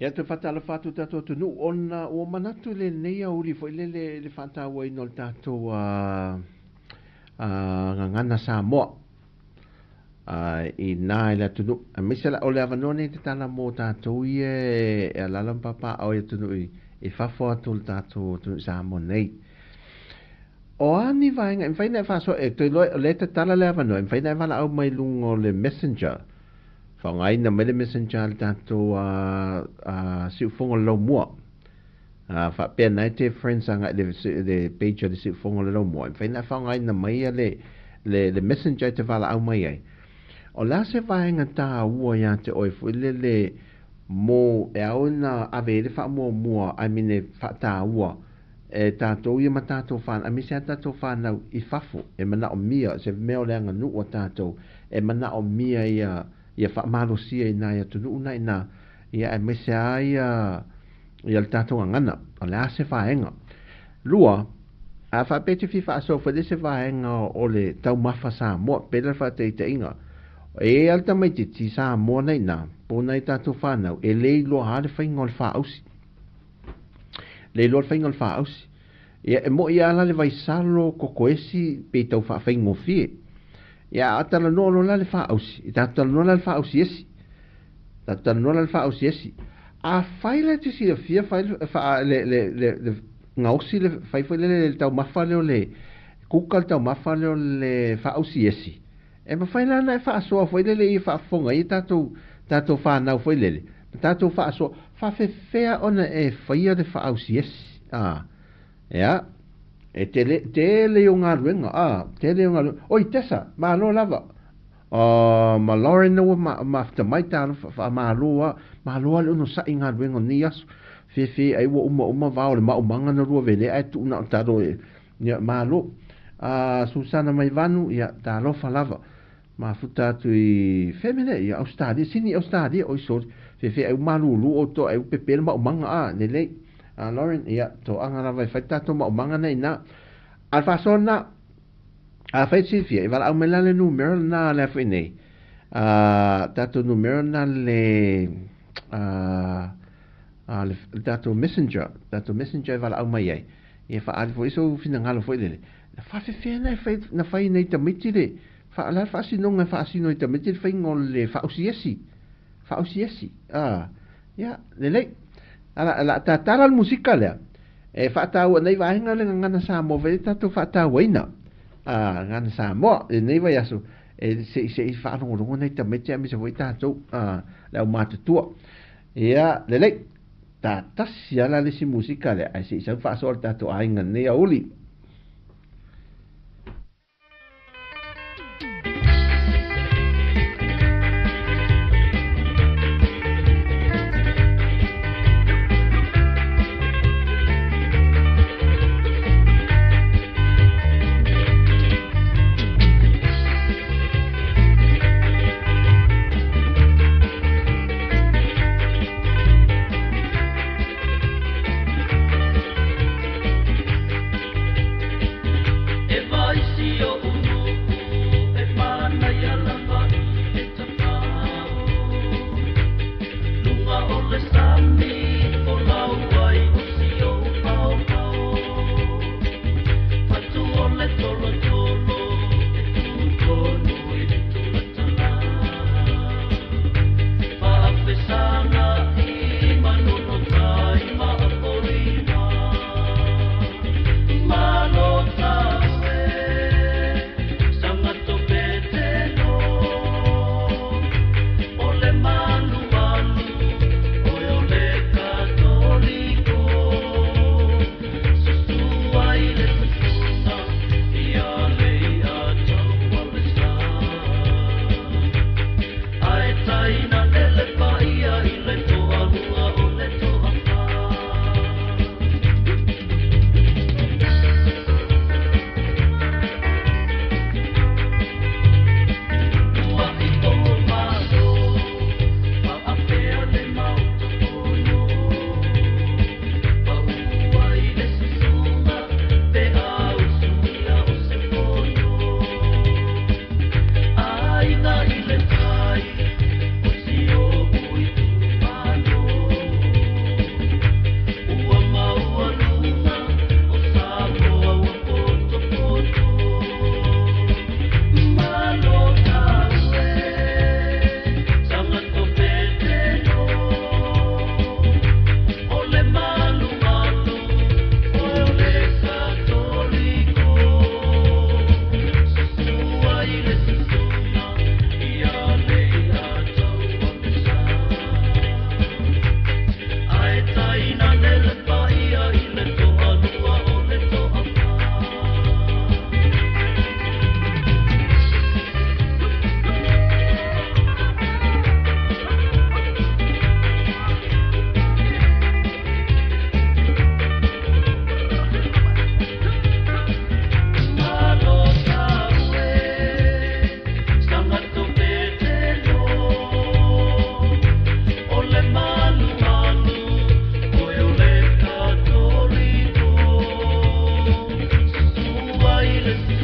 Ia te whatala whatu tātou tunu, o manatu le neia uri fo le whatawa ino le tātou ngana Samoa. I nā i la tunu. A misela o le avanone te tala mō tātou i e alalam papa au i tunu i whafo atu le tātou tunu Samoa nei. O ani vaenga, in whaina e whaso, le te tala le avanone, in whaina e wala au mai lungo le messenger. Whangai na mele messenger le tātou siu whonga lau mua. Whapea nai te friends anga le page le siu whonga lau mua. In whaina whangai na mai le messenger te wala au mai ai. O la se vaenga tā ua ia te oifu le mō e au na ave le wha mua, I mean e wha tā ua. E tātou ia ma tātou whana, a misi a tātou whanau I whafo, e mana o mia, se meo leanga nu o tātou, e mana o mia ia whaamarosia I nā ia tunu una I nā, ia e misi a ia le tātou angana, o le a se whaenga. Lua, a whapete fi whaasofa le se whaenga o le tau mawha Samoa, pera whateita inga, e alta mai te ti Samoa nei nā, pōna I tātou whanau, e lei loa hale whainga o le whaausi. Le lor whainga le whaausi. Ia e mo ia ala le vaisalo kokoesi pe tau whaingo fie. Ia atala no la le whaausi. I tātala no la le whaausi esi. Tātala no la le whaausi esi. A whaile te si a fia le ngausi le whaifai le tau mawha leo le kukal tau mawha leo le whaausi esi. E ma whaile ana e whaasoa whaile le I whaafonga I tātou whanau whaile le. Tātou whaasoa whawhewhea ona e whaia de whaausi esi. Ea, e te leo ngā ruenga. Te leo ngā ruenga. Oi, tesa, maa lo lava. Ma Lauren no ma mai tālo maa loa le uno sa I ngā ruenga ni asu. Whewhe ai wa uma vao le maumanga na rua vele. Ai tu una tālo e maa lo. Susana mai vanu, ia tālo whalava. Ma futa tu I whemene, ia Australia, sini Australia, oi sori. Whewhe au malulu o to au pepele maumanga ne lei. Lauren, ia, to angara vai whai tātou maumanga nei nā. Al whasona, whai silfia, I wala au mela le numero nā le whai nei. Tātou numero nā le tātou messenger I wala au mai ai. Ia wha ali fo iso fina ngalo fo ilele. Na whawhewhea na whai nei tamiti le. Whaala whaasinonga whaasino I tamiti le whai ngol le whaausiesi. Whaausiesi. Ia, lelei. Ala tala musika lea. E whaatau nei vahenga le ngana Samoa vele tātou whaatau aina. Ngana Samoa, e nei vai aso. E se I whaanongorongo nei tamiti amisa voi tātou. Leo mātutua. Ia, lelei. Tātasi ala lesi musika lea. Ai se isau whaasoa tātou ainga nei a uli. Yeah.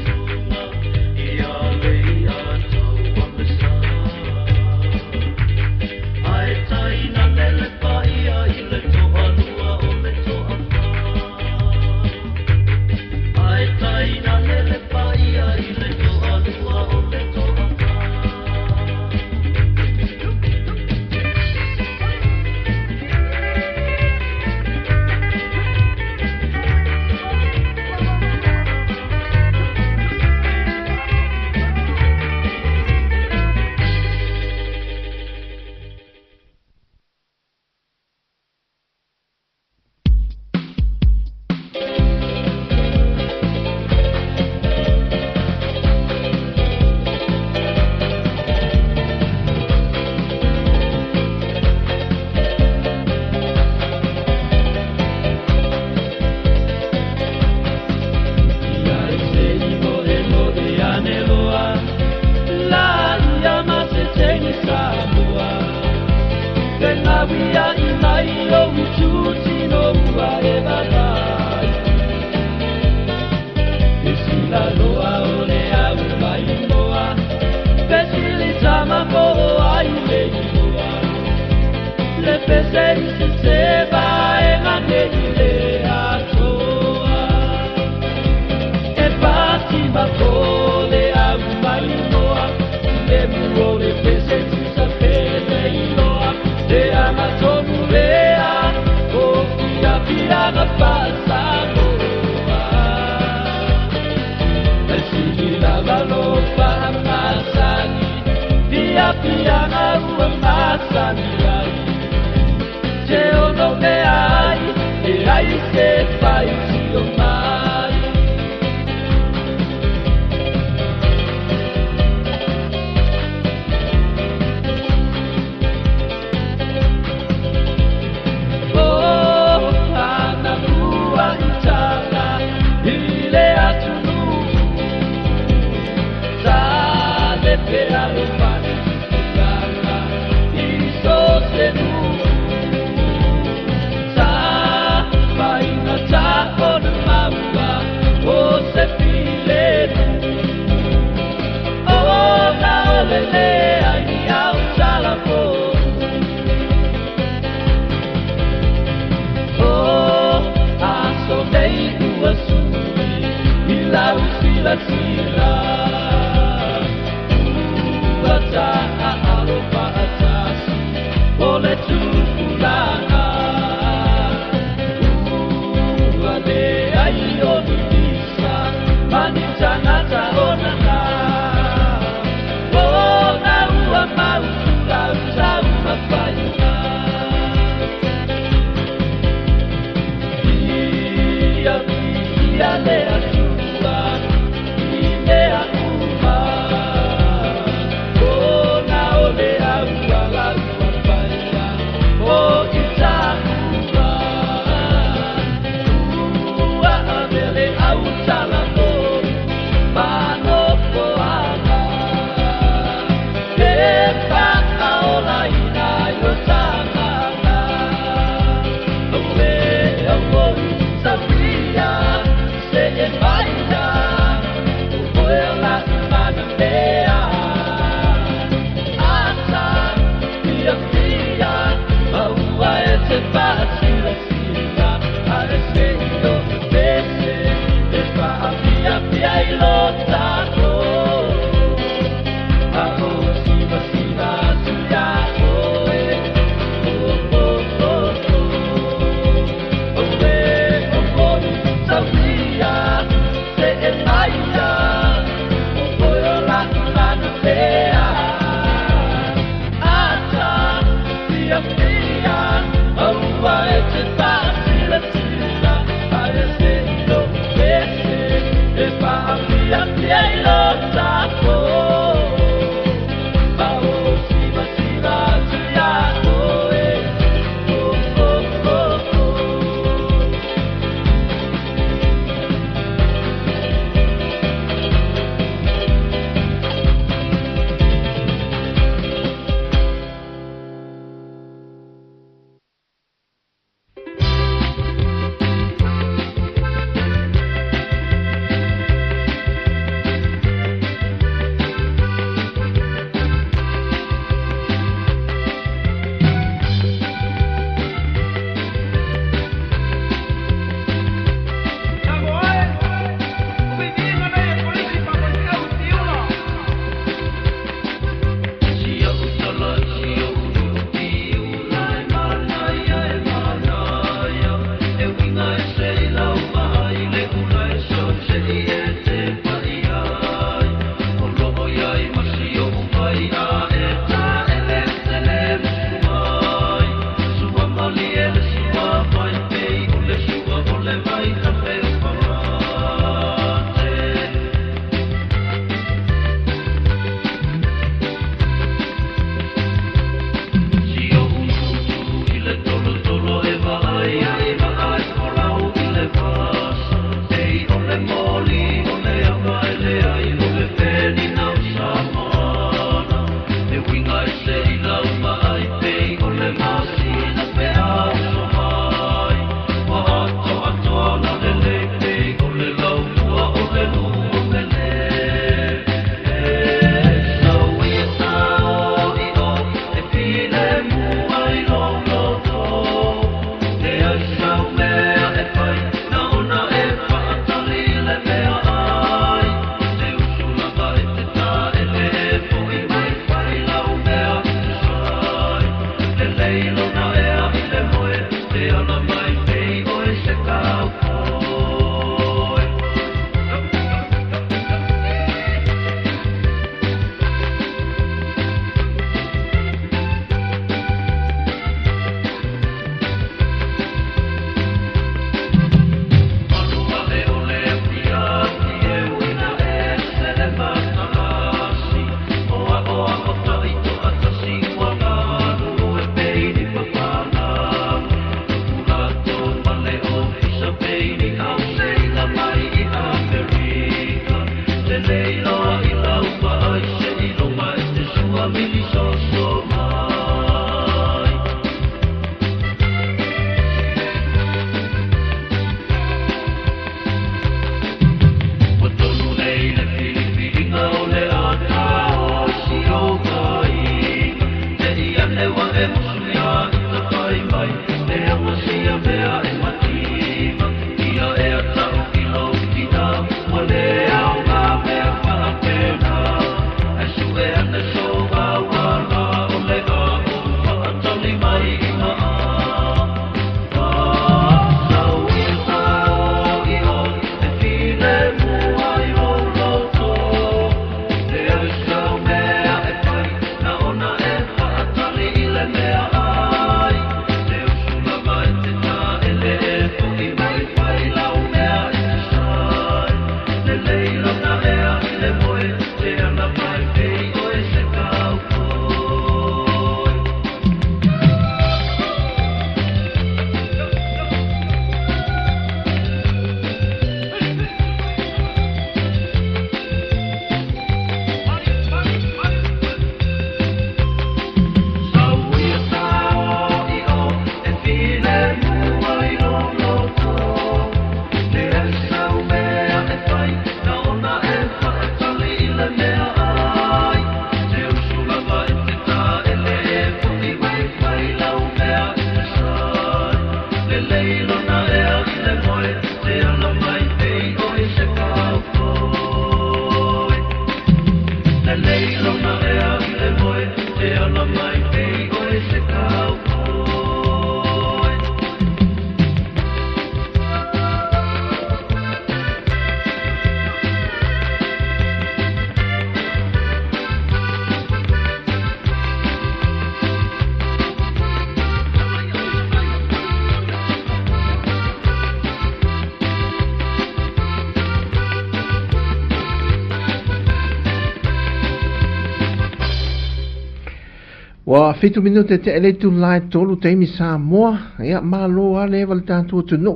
Wa fitu minute te ele tu lai tolu te mi sa moa ia malo ale val tanto tu no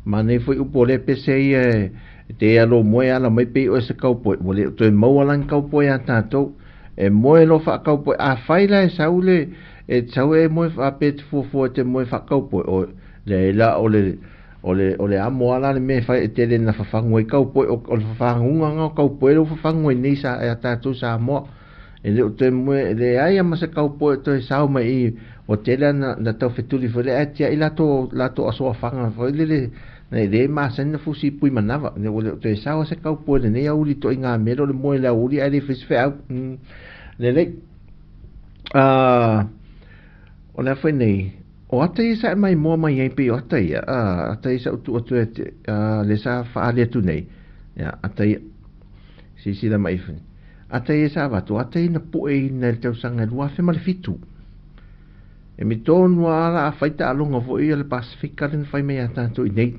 ma ne foi upo le pese e te alo moe ala mai pe o se kaupo wole to mo ala kaupo ya tanto e moe lo fa kaupo a faila e saule e saue moe fa pet fo te moe fa kaupo o le la ole a mo ala me fa te le na fa fango e kaupo o fa fango nga kaupo e fa fango ni sa e tanto sa mo e le te moe le ai ma se kaupo to e sau mai o te la na tau fetuli fo le atia ila to aso fanga fo le le ma sen na fusi pui manava ne o te sau se kaupo le ne uli to inga mero le moe la uli ai fes fe le o la foi nei o ata isa mai mo mai ai pe o ata ia ata isa tu le sa fa ale tu nei ya ata si la mai fin ata isa va tu ata ina po e na te sanga lua fe mal fitu e mi tonu ala faita alonga vo ia le Pasifika le fai mai ata tu nei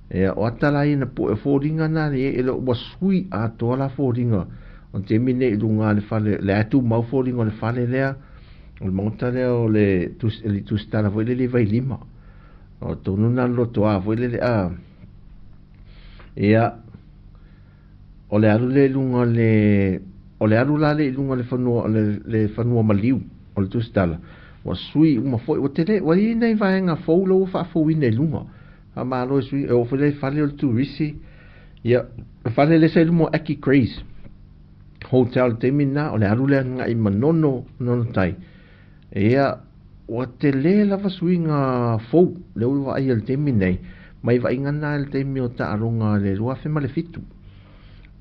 e o ata la ina po e foringa na le lo wasui a to la foringa on te mine lunga le fale le atu mau foringa le fale lea o monta le o le tu stala vo le vai lima o tonu na lo to a vo le ia o le alu le lunga o le alu la le lunga le fanua maliu o le tu stala wa sui uma foi o tele wa nei vai nga fo lo fa fo ine lunga a malo sui o fele fale o tu risi ia fale le se mo aki craze hotel temina o le alu le nga i manono non tai ia o tele la va sui nga fo le o va ai el temine mai va ingana el temi o ta arunga le lua fe male fitu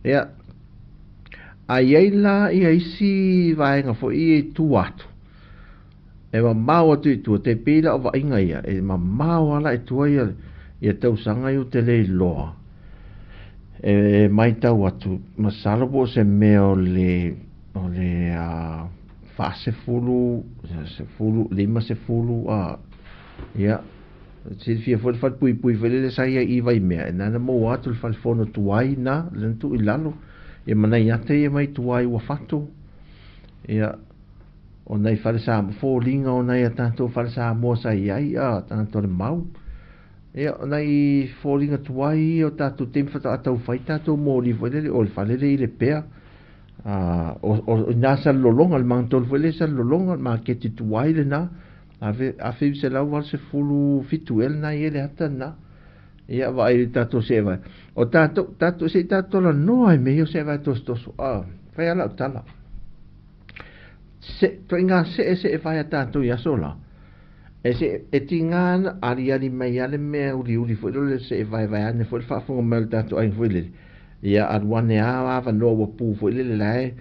ia ai la ia isi vai nga fo i tu atu e ma mau tu te pila o va inga ia e ma mau ala e tu ia ia tau sanga i o te le loa e mai tau atu ma salabo se me o le fa se fulu lima se fulu ia se fia fo fa pui vele sa ia i vai mea na na mo atu fa fono tuai na lentu i lalo e mana ia te mai tuai wa fatu ia o nei fale sa fo linga o nei tanto fale sa mo sa ia tanto le mau ia o nei fo linga tuai o tatu tem fa tatu fai tatu mo li vele o fale le pea o nasa lolonga al mantol vele sa lolonga ma ke ti tuai le na ave se la war se fulu fituel na ele hata na ia vai tatu se vai o tatu se tatu la no ai me se vai tos fai ala tala se to inga se vai tatu ya sola e tinga ari mai ale me uli fo le se vai ane fo fa fo mal tatu ai fo le ia ad wane a va no wo pu fo le lai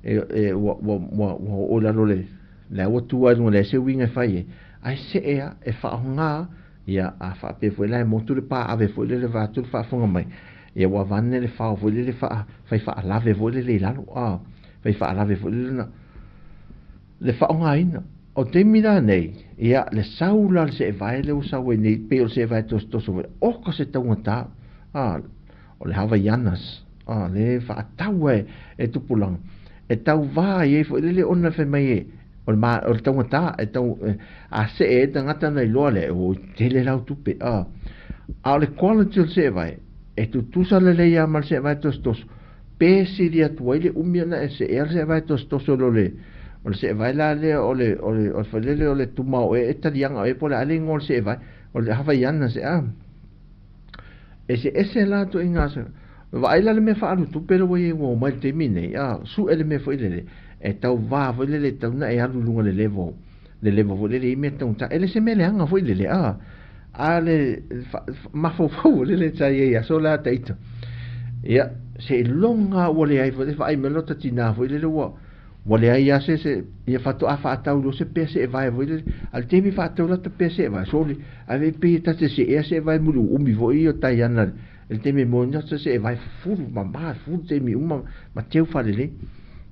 e o la le la o tu ai no le se winga fai ai se e fa nga ia a fa pe foi la mo tu le pa ave foi le va tu fa fonga mai ia wa vanne le fa foi le fa fa la ve voi le la fa la ve foi le fa nga ina o te mira nei ia le saula se vai le usa we nei pe se vai to o ko se tau ta o le havaianas le fa tawe e tu pulang e tau vai e foi le ona fe mai o o tau ta e tau a se e tangata nei loa le o tele lau tupe a le quality se vai e tu sa le ia mal se vai tos pe si dia tuile umiana e se se vai tos lo le o se vai la le o falele o le tuma o e talianga e pola ale ngol se vai o le havaiana se e se la to ingasa vai la le me fa tu pero we wo mai te mine su ele me foi le e tau va vole le tau na e alu lunga le levo vole le me tau ta ele se me le anga foi le ale ma fo le tai ia so la taita ia se longa wole ai vole vai me lota tina foi le wo wole ai se ia fatu afa tau lo se pese vai vole al temi fatu la pese vai so le ave pe ta se vai mulu umi voi o tai ana el temi mo nya se vai fulu mama fulu temi uma ma teu fa le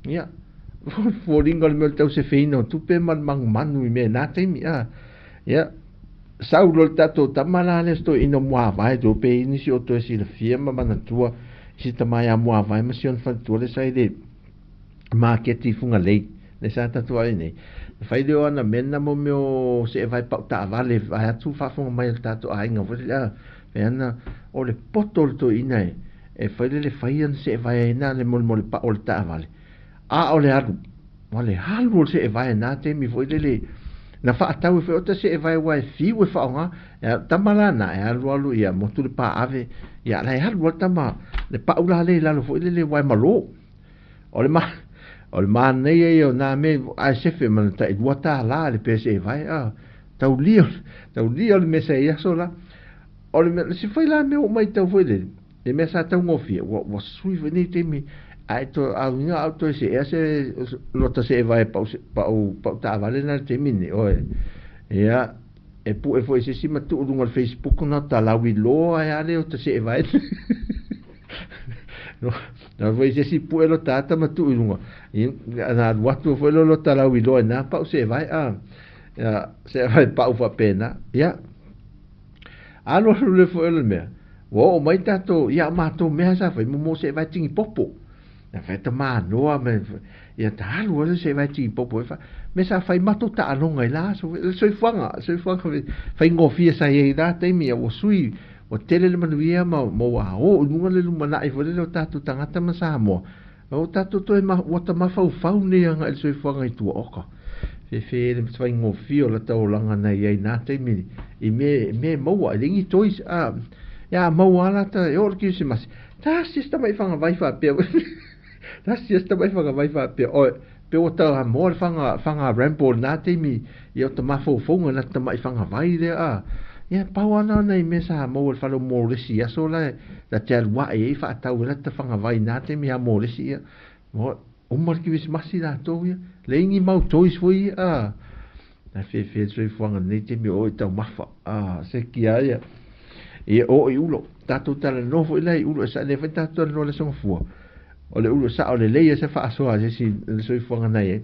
ia fo ringol mel tau se feino tu pe man manu me na temi ia saulo tato tamala le sto ino mua vai do pe inisio to si le firma mana tua si tamaya mua vai ma sion fa tu le sai de market funga lei ne sa tatu ai nei fai leo ana mena mo meo se vai pa ta vale vai atu fa fo mai tatu ai nga foi la e ana o le potol to ina e fai le fai an se vai na le mol mol pa o ta vale a o le alu wale halu se vai na te mi foi le na fa tau fe o se vai wai fi we fa nga tamala na e alu alu ia mo tu le pa ave ia la halu tama le pa ula le la foi le wai malo o le ma nei e o na me a se fe man ta wata la le pese vai a tau lio le mesa ia sola o le se foi la me o mai tau foi le mesa tau ngofia wa sui veni te mi ai to a nga auto se ese lota se vai pa ta vale na te mi o ia e pu e foi se si ma tu lunga Facebook na ta la wi lo ai ale o se vai no voi se si pu e lo tata ma tu lunga na watu foi lo ta la wi lo na pa se vai se vai pa u fa pena ia alo le foi le me wo mai tato ia ma to me sa foi mo se vai tingi popo na fai ta ma noa me ia ta alu se vai tingi popo fa me sa fai mato ta alonga la so fanga fai ngofia sa ia da te mi o sui o tele le manuia ma wa o nunga le lumana i fo le tato tangata ma sa mo o tato to e ma o ta ma fau ne anga il so fanga i tu oka fe le fai ngofia la ta olanga na ia na te mi i me mo wa lingi tois ya mo ala ta e or ki se mas ta sistema i fanga vai fa pe ta sistema i fanga vai fa pe o pe o ta mo fanga ramble na te mi i o ta ma fo na ta mai fanga vai le ya pawana na i mesa mo fa lo mo le si so la te wa e fa ta u la ta fanga vai na te mi a mo le si mo o mo ki vis masi la to ya le ngi mau tois foi na fe so fanga ne te mi o ta mafa se ki ya e o i ulo tatu tala no fo ile ulo sa le fata to no le son fu o le ulo sa o le le se fa so a si le so fu ngana e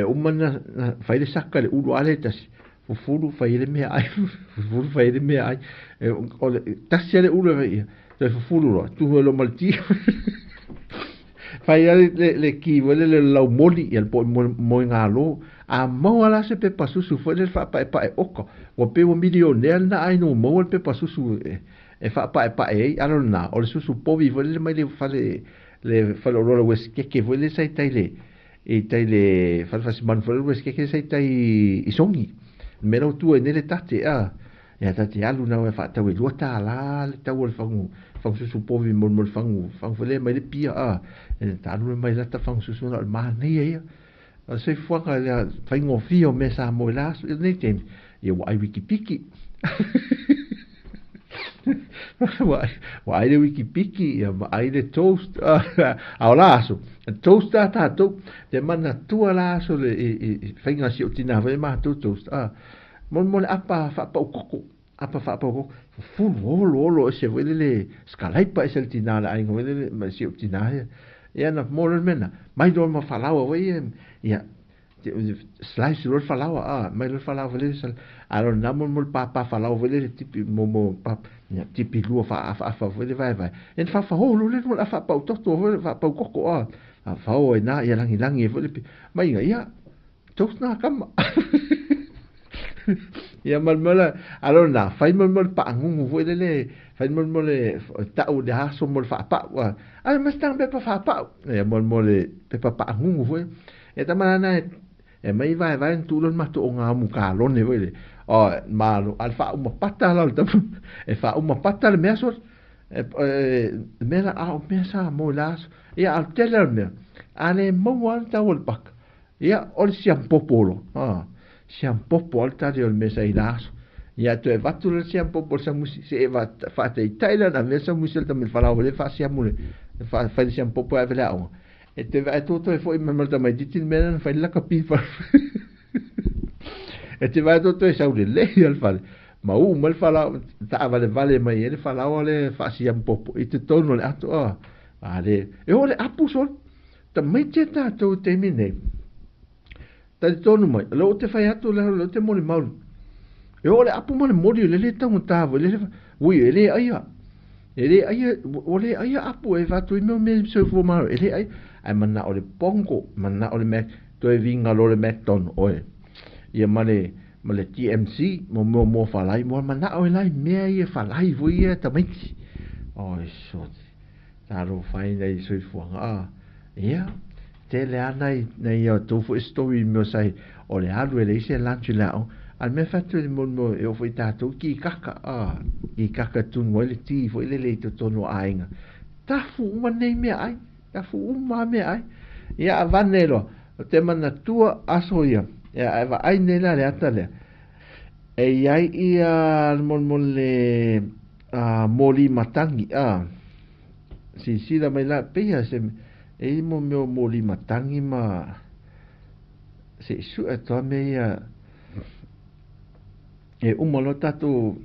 o mana fai le sakka le ulo ale tas fu fulu fai le me ai fulu fai le me ai o le tas le ulo ve le fu fulu ro tu lo malti fai le ki vole le lau moli el po mo ngalo a mo ala se pe pasusu foi le fa pa e oko o pe o milionaire na ai no mo pe pasusu e fa pa e alo na o le susu povi foi le mai le fa lo wes que foi le sai taile e taile fa man foi wes que sai tai i songi mero tu e nele tate e tate alu na fa ta we lota la le ta wo fangu susu povi mo fangu foi le mai le pia e ta alu mai la ta fangu susu na ma nei se fuanga le fai ngofio me sa mo la nei tem e wai wikipiki wai le wikipiki e ai le toast a la so toast ta to te mana tu la so le fai nga si o tina ve ma to toast mo apa fa pa koko apa fa pa koko full lo se vele le scalai pa se tina la ai ngole ma si o tina e na mo mena mai do ma falava vai ia slice lo falava mai lo falava vele alo na mo pa falava vele tipi mo pa tipi lu fa vele vai en fa lo le fa pa to fa pa koko fa o na ia langi vele mai ia tos na kama ia mal alo na fai mal pa ngungu vele fai mal ta o de haso mal fa pa mas tang pe pa fa pa ia mal pe pa ngungu vele e tamana e mai vai tu lo ma to nga mu ka lo ne vele malo al fa uma pata la e fa uma pata le meso me la me sa mo las ia al teller me ale mo wal ta wol pak ia ol siam popolo siam popol ta de ol me sa ilas ia to e vatu le siam popol sa musi se va fa te taila na me sa musi ta me fa la vole fa siam mule fa siam popol ave la e te vai toto e foi me ta mai ditil me fa la capi fa e te vai toto e sa le al fa ma mal fala ta vale mai ele fala ole fa siam popol e te tono le ato ale e ole apu sol ta mai te ta to termine ta tonu mai lo te fai atu lo te mole mau e ole apu mole mori le tau ta le ui ele aia Ele ai apu e fatu me me so fo mar. Ele ai mana o le pongo, mana o le Mac, to e vinga lo le Macton oe. Ia male TMC mo falai mo mana o lai me ia falai vo ia tamiti. Oi so. Taro fai nei so fo ah. Ia te le ana nei o tofu story mo sai o le alu ele se lanchi lao. Al me fatu le mo e o foi tato ki kaka ki kaka tu mo le ti foi le to tono ainga. Ta fu uma nei me ai, ta fu uma me ai. Ia avanelo, o te mana tua aso ia. Ia eva ai nei la le ata le. E iai ia mo le moli matangi si la mai la pia se e mo moli matangi ma se su e to me ia e umolo tatu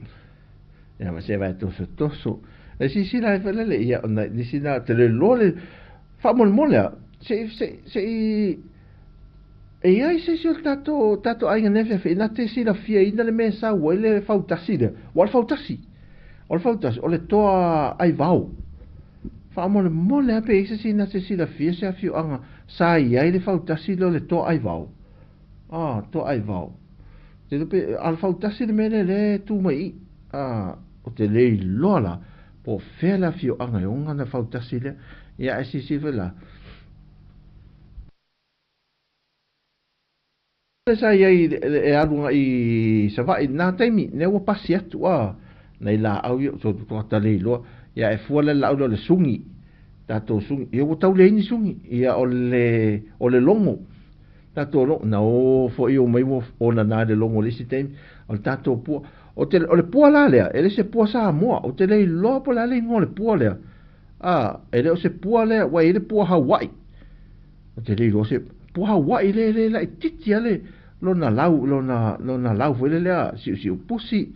ya ma se va toso e si la fele ia ona ni si na te le lole fa mo se e ai se tato ai neve fe na te si la fia ina le mesa o le fautasi de o fautasi o le toa ai vau fa mo le ape se si na te si la fia se afio anga sa ai le fautasi le toa ai vau to ai vau te pe al fautasi le mele le tu mai o te le lola po fela fio anga unga na fautasi le ia si vela sa ia e alunga i sa vai na taimi ne o pasi atu nei la au yo so to ta le lo ia e fuala la le sungi tato sungi e o tau le ni sungi ia o le longo tato lo na o fo io mai o na le longo le sitem o tato pu o le pu la le ele se pu sa mo o te le lo po la le ngole pu le ele o se pu le wa ele pu Hawaii o te le lo se pu Hawaii le la titi ale lo na lau foi le si pusi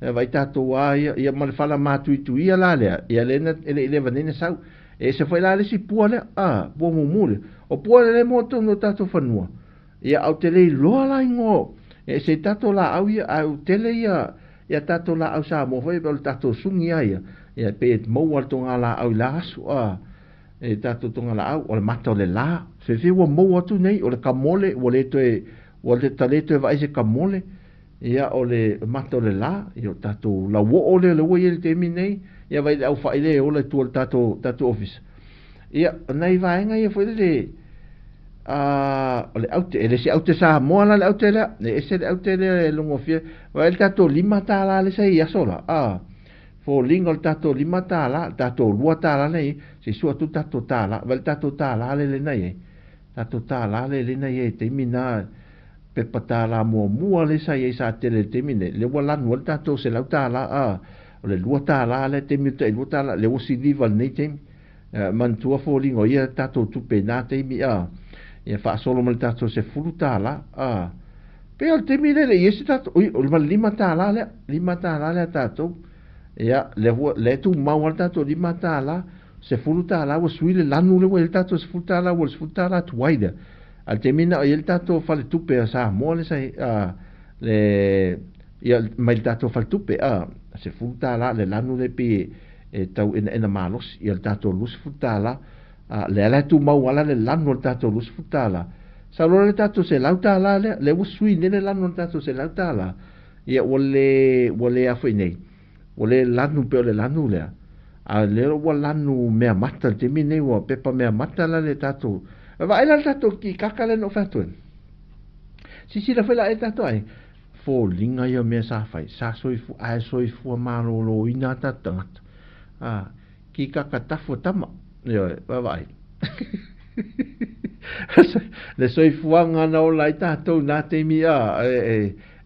vai tato ia mal fala matu tu ia la le ia le vanene sau e se foi la le si pu le bo mumule o pu le moto no tato fanua ia au te le lo la ngo e se tato la au ia au tele ia tato la au sa mo foi pel tato sungi ia pe mo al tonga la au la asu e tato tonga la au o le mato le la se fi wo mo atu nei o le kamole o le taleto e vai se kamole ia o le mato le la io tato la wo le wo il temi nei ia vai au fa ile o le tu tato office ia nei vaenga ia foi le ole aute ele si aute sa mo la aute la ne ese aute le longo fie va el tato limata la le sei ya sola fo lingol tato limata la tato luata la nei si su tu tato tala va el tato tala le nei tato tala le nei te mina pe patala mo le sai sa tele te mine le wala no tato se la tala ole luata la le te mi te luata la le o si viva nei te man tu fo lingo ia tato tu pe na te mi ia fa solo mal tato se fruta la pe al te mire le ese tato o mal limata la tato ia le tu mau al tato limata la se fruta la o suile lanu le el tato se fruta la tu waida al te mina il tato fa le tupe sa mole sai le ia mal tato fa tupe se fruta la le lanu le pe tau en malos ia tato lus fruta la le tu mau ala le lanu tato lus futala sa lo le tato se lauta la le usui ne le lanu tato se lauta la ia wole a foi nei wole lanu pe le lanu le le wa lanu me mata te mine wa pepa me mata la le tato va ela tato ki kakale no fatu si la foi la tato ai fo linga ia me sa fai sa soi fu malo lo ina tata ki kakatafu tama vai le soi fuanga na o lai tātou nā te mia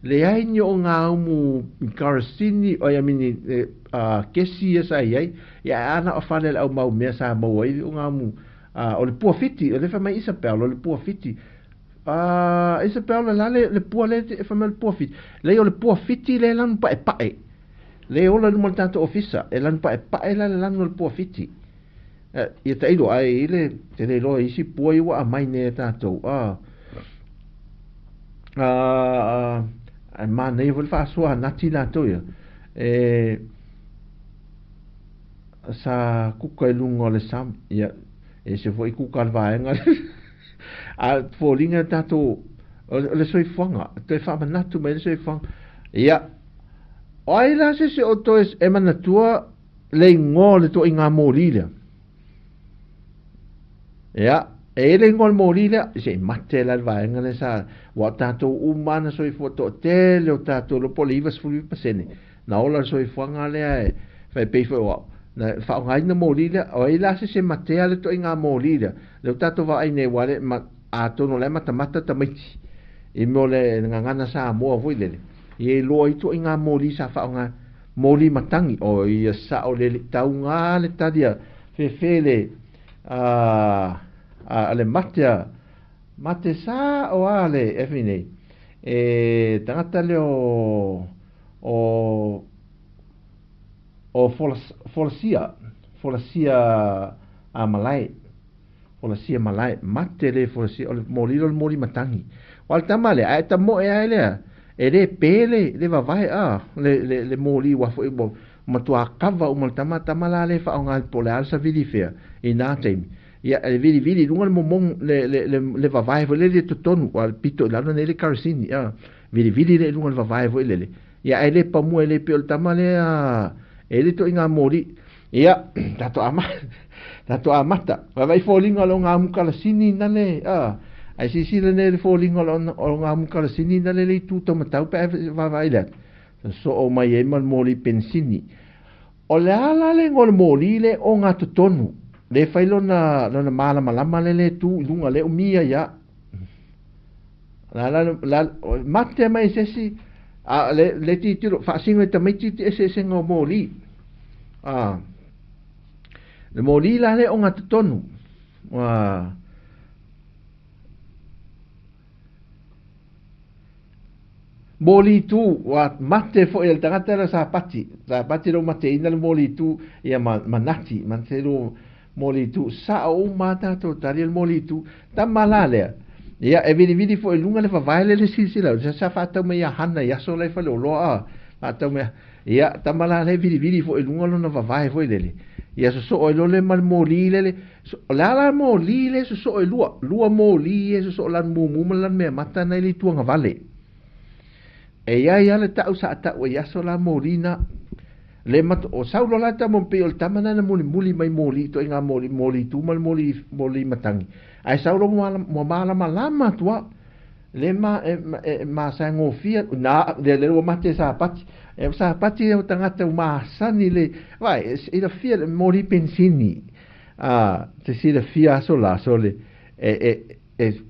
le ai o ngā umu karasini o ia mini kesi esa iai ia ana o whale au mau mea sa mau ai o ngā umu o le pua fiti o le whamai Isabel o le pua fiti Isabel le pua le whamai le pua fiti le o le pua fiti le lanu pae le o la numal tātou ofisa e lanu pae le lanu le pua fiti ia te ilo ai ile te le loa isi pua iwa a mai ne tātou ma nei wale wha asua nati nātou ia sa kuka lunga le sam ia e se foi kuka vaenga a folinga tato le soifanga te fa manatu me le soifanga ia ai la se o to e manatua le ngol to inga molile ia e le ngol molile se matte la vaenga le sa wa tato umana soifo te le tato lo polivas fulu pasene na ola soifanga le fai pe fo na fa ngai na molile o ila se matea le to inga molile le tato va ai ne wale ma a to no le mata tamiti e mo le ngana sa mo vo le e lo i to inga moli sa fa nga moli matangi o ia sa o le taunga le tadia fele a le mate sa o ale e fine e tangata le o folasia a malai folasia malai mate le folasia o le moli matangi wal tamale ai tamo e ai le le pele le vai le moli wa fo bo matua kava o maltama tamala le fa ngal pole alsa vidi fea ina tem ia e vidi lunga momong le vai le totonu wal pito la no le karasini vidi le lunga vai le ia ele pa mu ele pe tamale ele to inga mori ia tato amata vai folinga lo nga mukala sini nale ai si le ne folinga lo nga mukala sini nale le tu to matau pe vai le so o mai e mal mori pensini o le ala le ngol mori le o nga tonu le failo na mala malama le tu lunga le umia ya la mate mai sesi le titiro fa singa te mai titi ese ngo moli le moli la le onga tonu moli tu wa mate fo el tangata la sa pati lo mate ina le moli tu ia manati man se lo moli tu sa o mata to tari el moli tu tamalale ia e vidi fo lunga le vai le sisila sa fa ta me ya hana ya so le fa lo ta me ia tamala le vidi fo lunga lo na vai fo le ia so le mal moli le la moli le so lua moli so la mu la me mata na le tuanga vale e ia le ta usa ta o ia so la molina le mat o saulo la ta mon pe o tamana na muli mai moli to inga moli tu mal moli matangi ai saulo mo mala malama tua le ma sa ngofia na le mate sa pati o tangata ma sani le vai ila fia le moli pensini te si le fia sola sole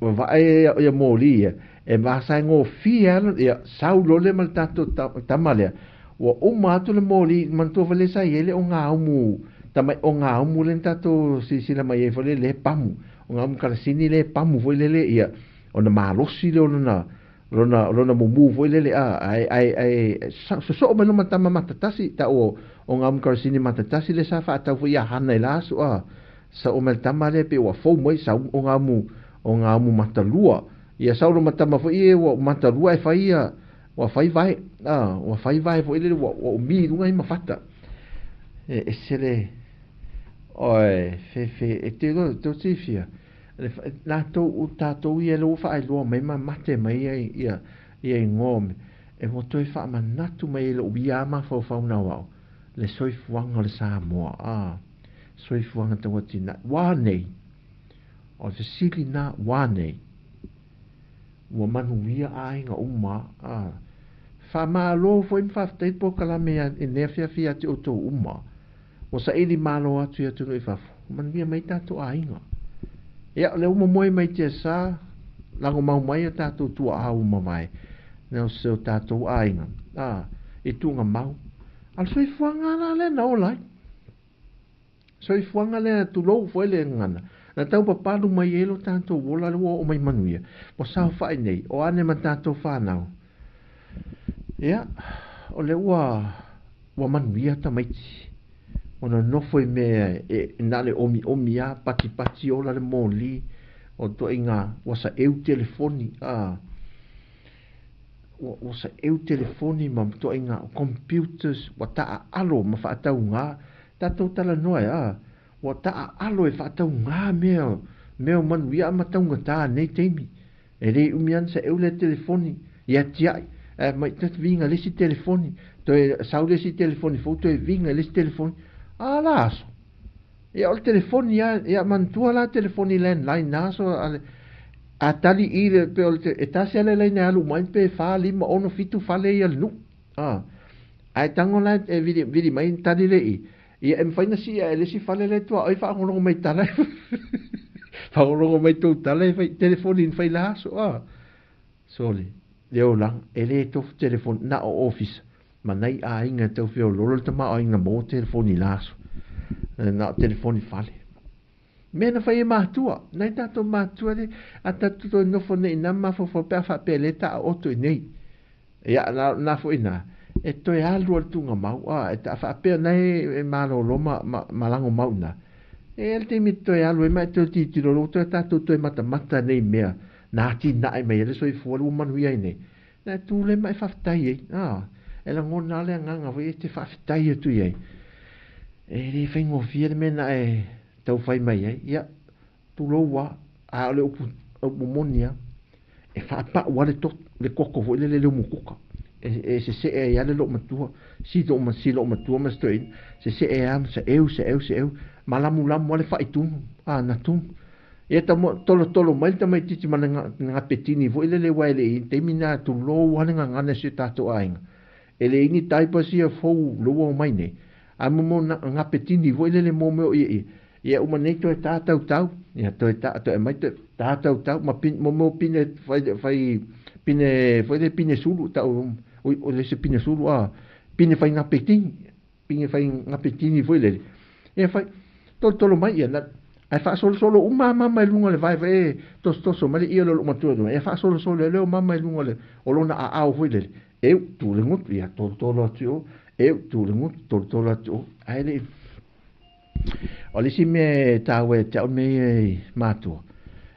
vai e moli e ma sa ngofia ya saulo le mal tanto tamale o mato le moli manto vale sa ele o nga umu tamai o nga umu le tato si la mai vale le pamu o nga umu kalasini le pamu vole le ia ona malosi le ona mumu vole le ai so me no matama matatasi ta o nga umu kalasini matatasi le sa fa ta vo ia hana ila so sa o mel tamale pe o fo moi sa o nga umu matalua ia sa o matama fo ia o matalua e fa ia wa fai vai vo ele o mi lunga ima fata e sele oi fe e te lo to tifia la to o tato ia lo fa lo mai ma mate mai ia ngome e vo to fa manatu mai lo bia ma fo fa una wa le soi fuanga le sa mo soi fuanga te watina wa nei o se sili na wa nei wa manu ia ai nga uma fa malo fo in fa te po kala me in nefia fia te o to uma o sa ili malo atu ia tu fa man via mai tato ainga ia le uma moi mai te sa lango mau mai tato tu a uma mai no so tato ainga e tu nga mau al soi fuanga la le no lai soi fuanga le tu lo fo le ngana na tau papalu mai elo tanto wola le o mai manuia o sa fa nei o ane ma tato fa nau ia o le wa manuia ta mai ona no foi me na le omi a pati ola le moli o to inga o sa eu telefoni o sa eu telefoni ma to inga computers wa ta alo ma fa ta unga tatou tala noa ua ta alo e whaatau ngā mea manuia ama taunga tā nei teimi. E rei umian sa eule telefoni, ia tiai, mai tatu vinga lesi telefoni, toe sau lesi telefoni fau, toe vinga lesi telefoni, la aso. Ia o telefoni, ia mantua la telefoni landline, naso, a tali i le pe o e tasi ale lai ne alu main pe fa lima ono fitu fale ia nu. Ai tango la e vidi mai tali le i. Ia em faina si e le si fale le tua, ai fa ngolongo mai tala. Fa ngolongo mai tu tala e telefoni in fai la so. Soli, leo lang, e le tof telefoni na o office. Ma nei a inga tau fio lolo tama a inga mo telefoni la so. Na telefoni fale. Mena fai matua, nai tato matua de a tato to no fone ina ma fo pe fa peleta a oto nei. Ya na fo ina. E to e alu al tunga mau e ta fa pe nei e malo loma malango mau na. E el te mito e alu e mai to ti ti lo to tato to e mata nei mea. Na ti na e mai le so i fo lu manu ia nei. Na tu le mai fa tai e. E la ngona le nganga vo e te fa tai e tu ye. E le fengo fie mena e tau fai mai ia tu lo wa a le o monia e fa pa wa le to le koko vo le mukuka e se e le lo matua si do matua ma stoin se am se eu malamu le fa itu na tu e ta mo tolo mai ta mai titi mana nga petini vo le wa le te mina tu lo wa nga ngana se tato ainga ele ini tai pa si fo lo mai ne amo nga petini vo le mo mo ia uma nei to ta tau ia to e mai ta tau ma pin mo pine fai pine sulu ta o le se pine sulu pine fai nga petini foi le ia fai to lo mai ia na ai fa solo uma mama lunga le vai to so mai ia lo matu ia fa solo le mama lunga le o lona a foi le eu tu le ngut ia to lo tu eu tu le ngut to lo tu ai le o le si me tawe te o me matua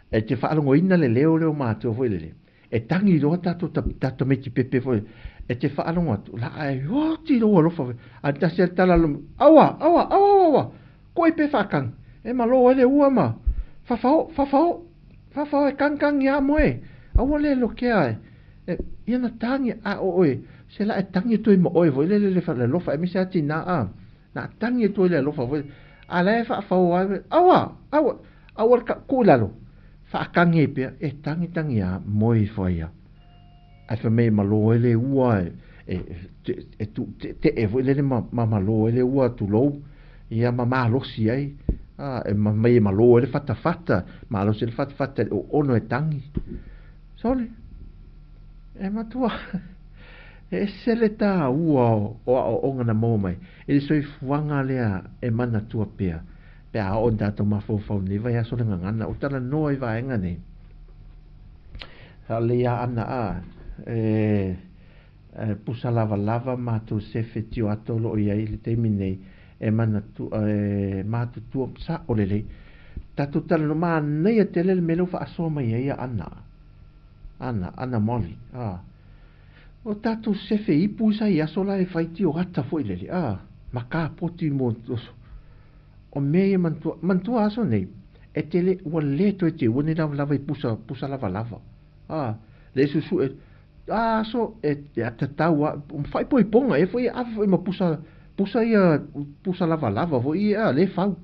e te whaalongo ina le leo matua foi le e tangi roa tato me ti pepe foi e te whaalongo atu la ai o ti roa lofa a ta se tala awa koe pe whakang e malo ele ua ma fafao e kangkang ia moe awa le lo kia e iana tangi a oe se la e tangi tu i mo oe foi le lofa e mi se ati na tangi tu i le lofa foi ala fa awa ka kulalo fa kange pe e tangi a moi foia a fa me malo ele ua e tu te e vo ele malo ele ua tu lo ia malo si ai e me malo ele fata malo se fata o ono e tangi sole e matua e seleta ua o ngana mo mai e soi fuanga lea e mana tua pea pea o dato mafofau ni vai aso nga ngana o tala noi vai ngane lea ana pusa lava ma tu se fetio atolo ia i le temine e mana tu ma tu tua sa o lele tatu tala no ma nei te lele melo fa aso mai ia ana moli o tatu sefe ipu sa ia sola e faiti o gata foi lele maka poti mo o me mantua aso nei e tele ua leto e te ua lava i pusa lava le susu e so e atataua fai poi ponga e foi foi ma pusa ia pusa lava foi le fau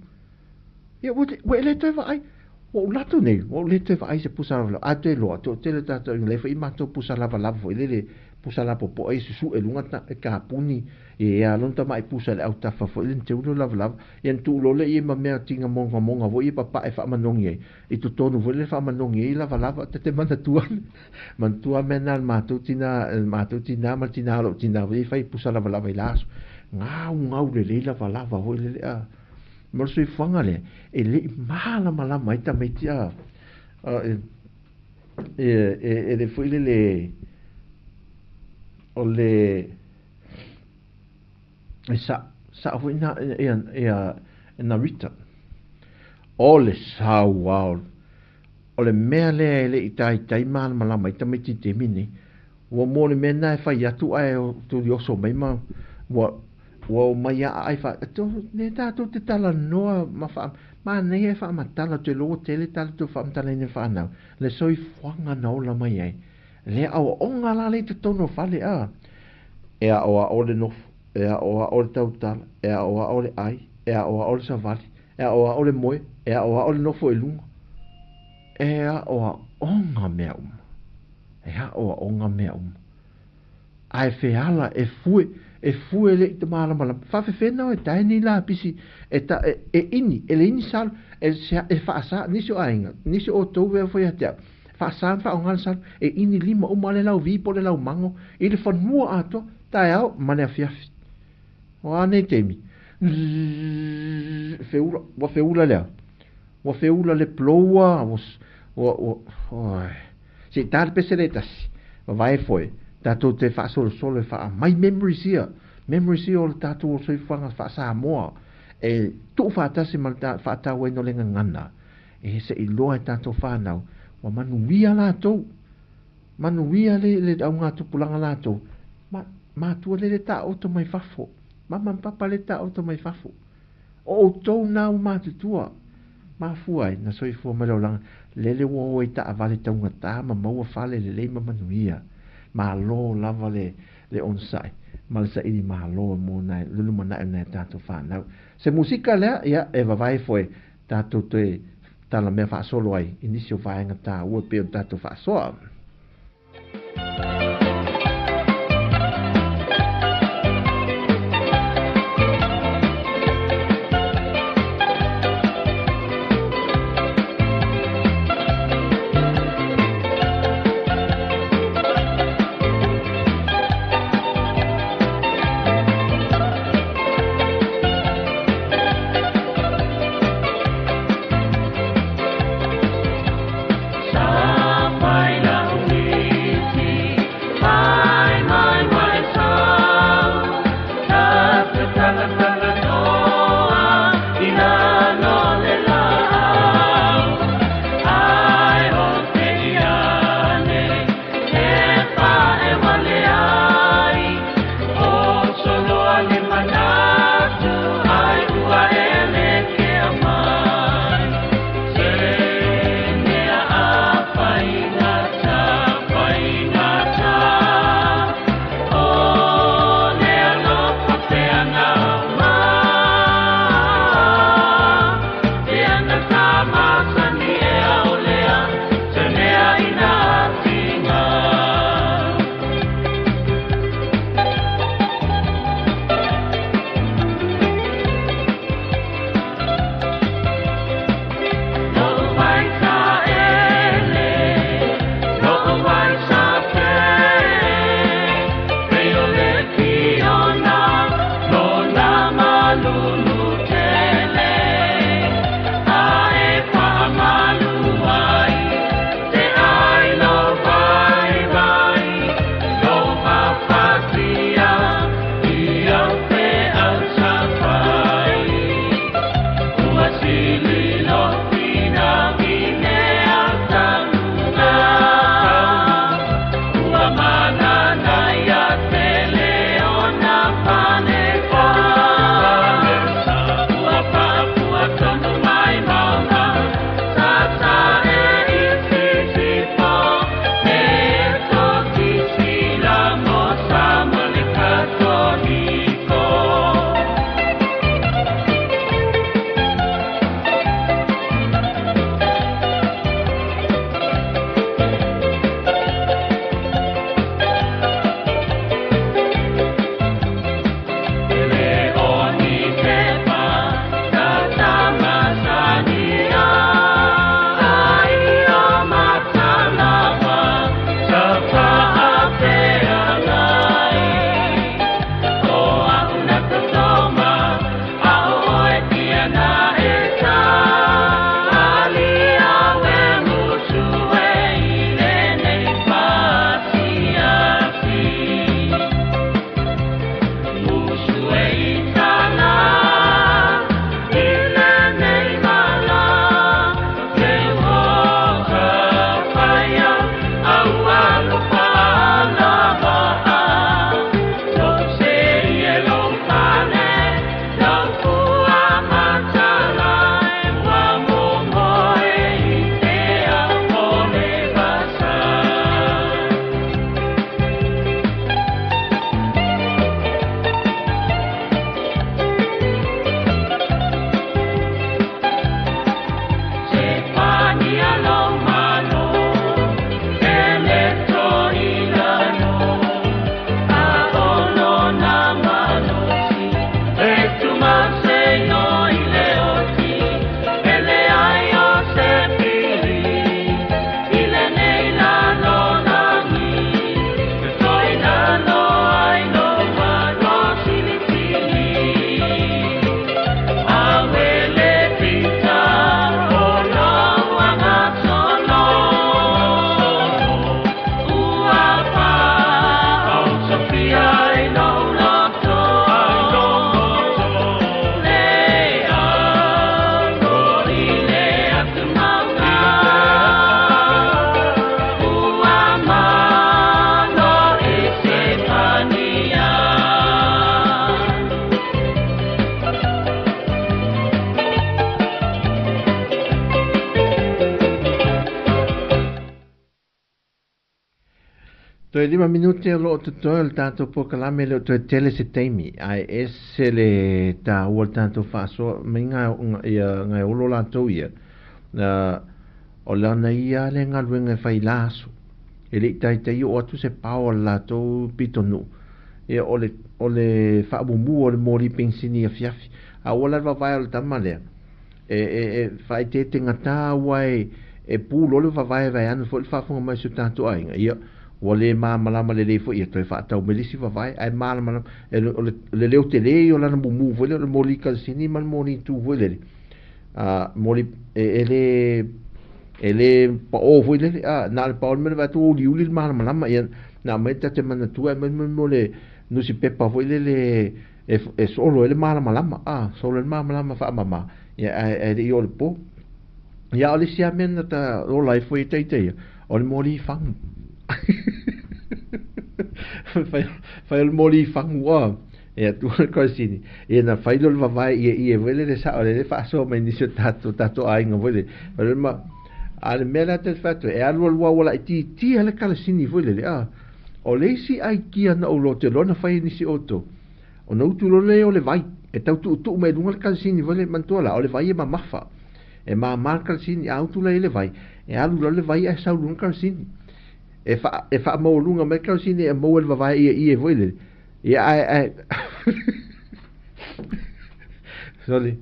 ia ua leto e vai o lato nei o leto e vai se pusa lava a te loa to tele tato le foi mato pusa lava foi lele pusa la popo ai susu e lunga ta e ka puni e lonta mai pusa le au tafa fo le teu lava yen tu lo le ma me tinga monga vo i papa e fa manongi e tu tonu vo le fa manongi lava te manda tua man tua menal matu tina ma tina lo tina vo i pusa lava i las ngau le lava vo le mo sui fanga le e le mala mai ta mai tia e le foi le o le sa foi na rita o le sa wow o le mea le itai mala mai ta mai te mini o mo le mena e fai atu ai tu yo so mai ma o ua o mai a ai fa to ne ta to te tala noa ma nei e fa ma tala te lo tele tala to fa tala ne fa na le soi fuanga na ola mai ai le au onga la le te tono fale a e a o le no e a o le tau tala e a o le ai e a o le savali e a o le moe e a o le no fo e lunga e a o onga mea e a o onga mea ai fe ala e fue le te mala mala fa fe fe no e tai ni la pisi e ta e ini e le ini sal e fa sa ni so ainga ni so o to ve foi até fa sa fa onga sal e ini lima o male lau vi po le lau mango i le fon mua ato tai au mane afia o ane temi feula le wa feula le ploa o se tar peseletas vai foi tato te fa solo fa my memories here o tato so fa sa mo e tu fa ta se malta fa ta we no lenga ngana e se i loa tato fa na wa manu wia la to manu wia le au nga tu pulanga la to ma tu le ta auto mai fafo mama papa le ta auto mai fafo o to na ma tu tua ma fuai na so i fu ma lo lang le wo i ta vale ta nga ta ma mo fa le ma manu wia ma lo lava le onsai ma sa ini ma lo mo na lulu mana na tato fa na se musica le ya e va vai foi tato te tala me fa solo ai inicio vai ngata o pe tato fa so Sampai Toi 5 minuti o lo tutoia le tātou pokalame le toi tele se teimi. Ai ese le tā ua tātou whaasoa. Me ngai olo lātou ia. O lana ia le ngaluenga whai laso. E le tai o atu se pao lātou pitonu. E o le whaamumu o le mori pensini a fiafi. A ola vavai o le tamalea. E whai te ngata wai e pūlo le vavai vai anu fo le whaafunga mai su tātou ainga. Ia. O le malama le fo ia toi whaatau melisi vavai ai malama le leo te le o lana mumu foi le moli kalsini man moli tu foi le moli ele pa o foi le na le pa o me va tu liuli malama ia na me te mana tu me mole no si pepa foi le e solo ele malama solo le malama fa mama ia e o le po ia o le sia men ta o lai foi te o le moli fang fai o moli fangua e tu ko sini e na fai lo vai e vele le sa le fa so me ni se tato ai ngo vele pero ma al mela te fatto e al lo wala ti ala kala sini vele o le si ai ki ana o lo te lo na fai ni si oto o no tu lo le o le vai e tau tu me dunga kala sini vele mantola o le vai e ma mafa e ma marca sini auto le vai e al lo le vai e sa lunga kala sini e fa mo lunga me ka sini e mo el vai e voile e ai sorry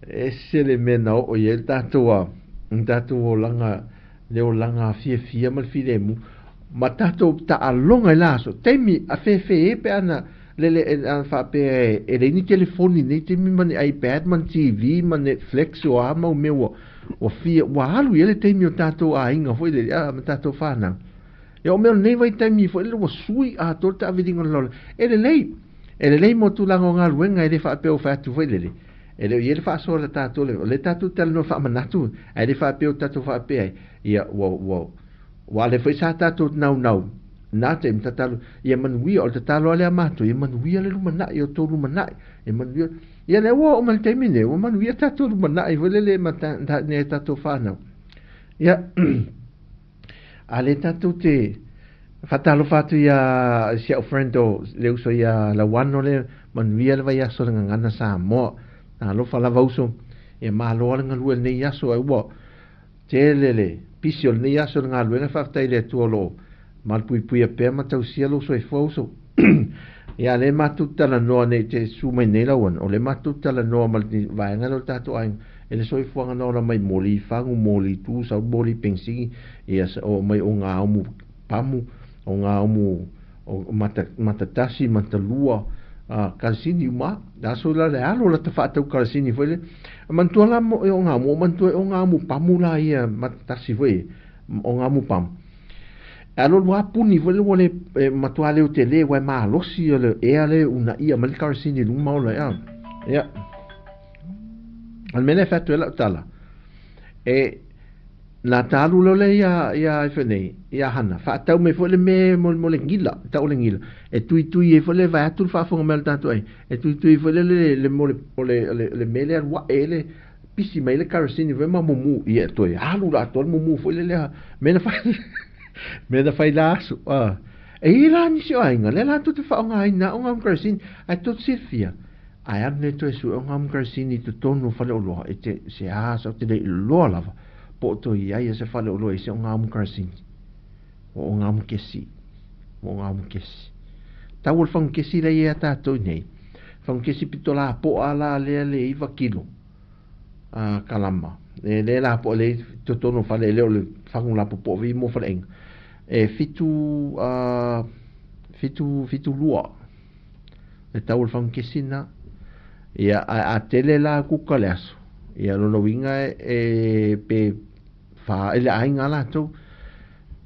esse le mena o ye tatua langa le langa fia mal filemu ma tato ta alonga laso temi a fe pe ana le an fa pe e le ni telefoni ni temi man iPad man TV man Netflix o ama o meu o fia wa halu ele temi o tato a inga foi le ma tato fa na e o meu nei vai temi foi le o sui a torta vidinga lo ele lei mo tu la ngonga luenga ele fa pe o fa tu foi le ele fa so le tato le tato tel no fa manatu ele fa pe o tato fa pe ia wa le foi sa tato nau na te mtatalu ia manui o tatalo ale amato ia manui ale lumana ia to lumana ia manui ia le o mal temine o manui tato lumana ia le mata ne tato fa na ia ale tato te fatalo fatu ia sia ofrendo le uso ia la wano le manui ale vai aso ngana sa mo na lo fala vauso e malo nga lu ne ia so ai wo telele pisio ne ia so nga lu na fa tai le tuolo mal pui a pe ma tau sia lo so e foso ia le matuta la no ne te su mai ne la won o le matuta la no mal ni vai nga lo tato ai ele so e fuanga no la mai moli fangu moli tu sa moli pensi ia o mai o nga o mu pamu o nga o mu o mata tasi mata lua kalsini ma da so la alo la fa tau kalsini foi mantua la mo o nga mo mantua o nga mo pamu la ia matasi foi o nga mo pam alo lo apuni foi le matua le tele wa ma lo si le e ale una ia mal kalsini lu ma la ia almeno fatto la tala e la talu lo le ia fene ia hana fa tau me foi le me mo le ngila tau le ngila e tui e foi le va tu fa fo mel tanto e tui foi le mo le mele wa ele pisi mai le karasini ve ma mumu ia to e alu la to mumu foi le me na fai la su e ila ni si ainga le la tu te fa nga ina o ngam karasini ai to sifia ai ane to su o ngam karasini tu tonu fa lo e te se so te le lo lava po to ia se fale o loe se o ngam karsin o ngam kesi tau o fang kesi la ia tato nei fang kesi pitola po ala le iva kilo kalama le la po le totono fale le o le fangu la po vi mo fale e fitu lua le tau o fang kesi na ia a tele la kukaleaso ia lo winga pe fa ele ainga la to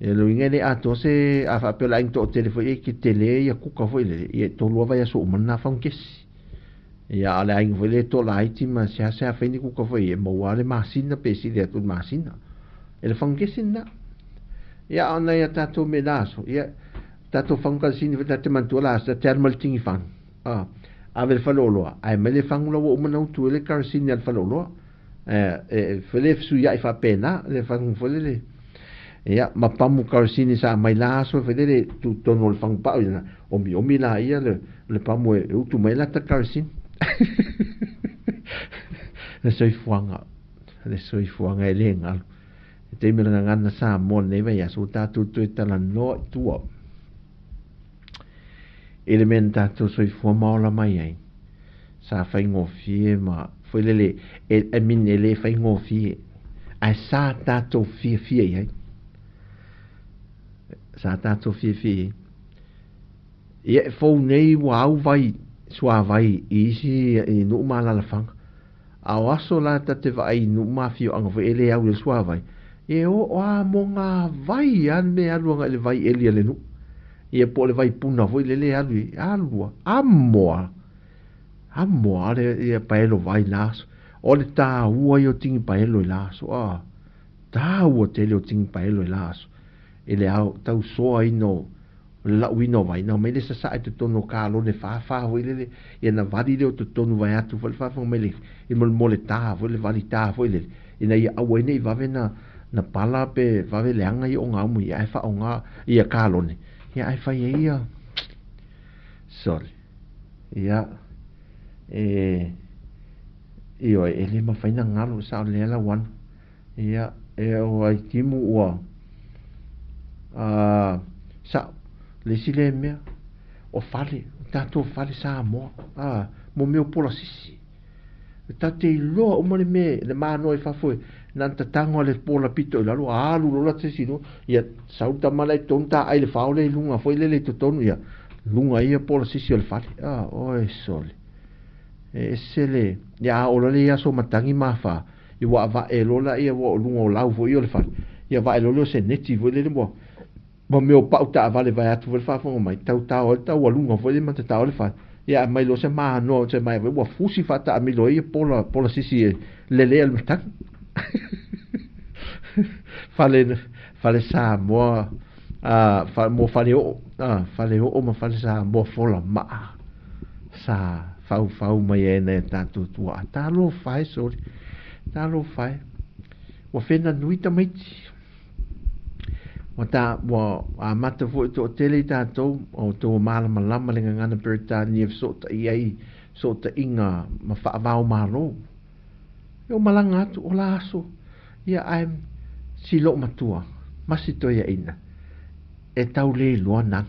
e lo winga le ato se a fa pe la into telefone e ki tele ia kuka foi le e to lo vai so mana fa kes ia ala ainga foi le to la iti ma se a fe ni kuka foi e mo wale masina pe si le to masina ele fa kesina ia ana ia tato medaso ia tato fa kasini veta te mantola sa thermal tingi fan ave falolo ai me le fangulo o mana tu le karsini al falolo fele su ia fa pena le fangu fele ia ma pamu karsini sa mai la so fedele tu tono le fang pa ina omi la ia le pamu e utu mai la ta karsin le soi fuanga e lenga te me nga ngana sa mo ne va ya so ta tu ta la no tu elementa tu soi fu ma la mai ai sa fai ngofie ma foi lele e min ele fai ngofie a sa ta to fie ai sa tato fie ia fo nei wa au vai sua vai isi e no mala la fang a aso la ta te vai no ma fio ang ve ele au le sua vai e o a monga vai an me alu nga le vai ele le no ia po le vai puna voi le alu amoa le ia paelo vai las o le ta ua yo tingi paelo las a ta ua te le tingi paelo las ele au tau soa ino la wino vai no me le sa te tono kalo le fa ho ile e na vadi le to tono vai atu fa me le e mo le ta vo le vali ta vo ile ina ia au ne va vena na pala pe va ve le anga i o nga mu ia fa o nga ia kalo ne ia ai fa ia sorry ia io ele ma fa ina ngalo sa le la wan ia o ai timu o sa le sile mea o fale tato fale sa mo mo meu pola sisi tate lo o mole me le mano e fa foi nan tatango le pola pito la lo alu lo la tsi no ia sauta mala e tonta ai le faule lunga foi le tonu ia lunga ia pola sisi o le fale o e sole e sele ia o le ia so matangi mafa i wa va e lo la ia wo lunga o lau foi o le fale ia va e lo se neti foi le mo ma meu pau ta vale vai atu fa fo mai tau tau lunga foi le mata tau le fa ia mai lo se ma no se mai wa fusi fa ta mi lo ia pola sisi le al mata fale sa mo fa mo fale o ma fale sa mo fola ma sa fau mai e ne tanto tua ta lo fai so ta lo fai wa fena nuita mai wa a mata fo to tele tato o to malama lama le ngana perta ni so ta ai so ta inga ma fa va malo yo malanga tu o laso ia ai silo matua masito ia ina e tau le luana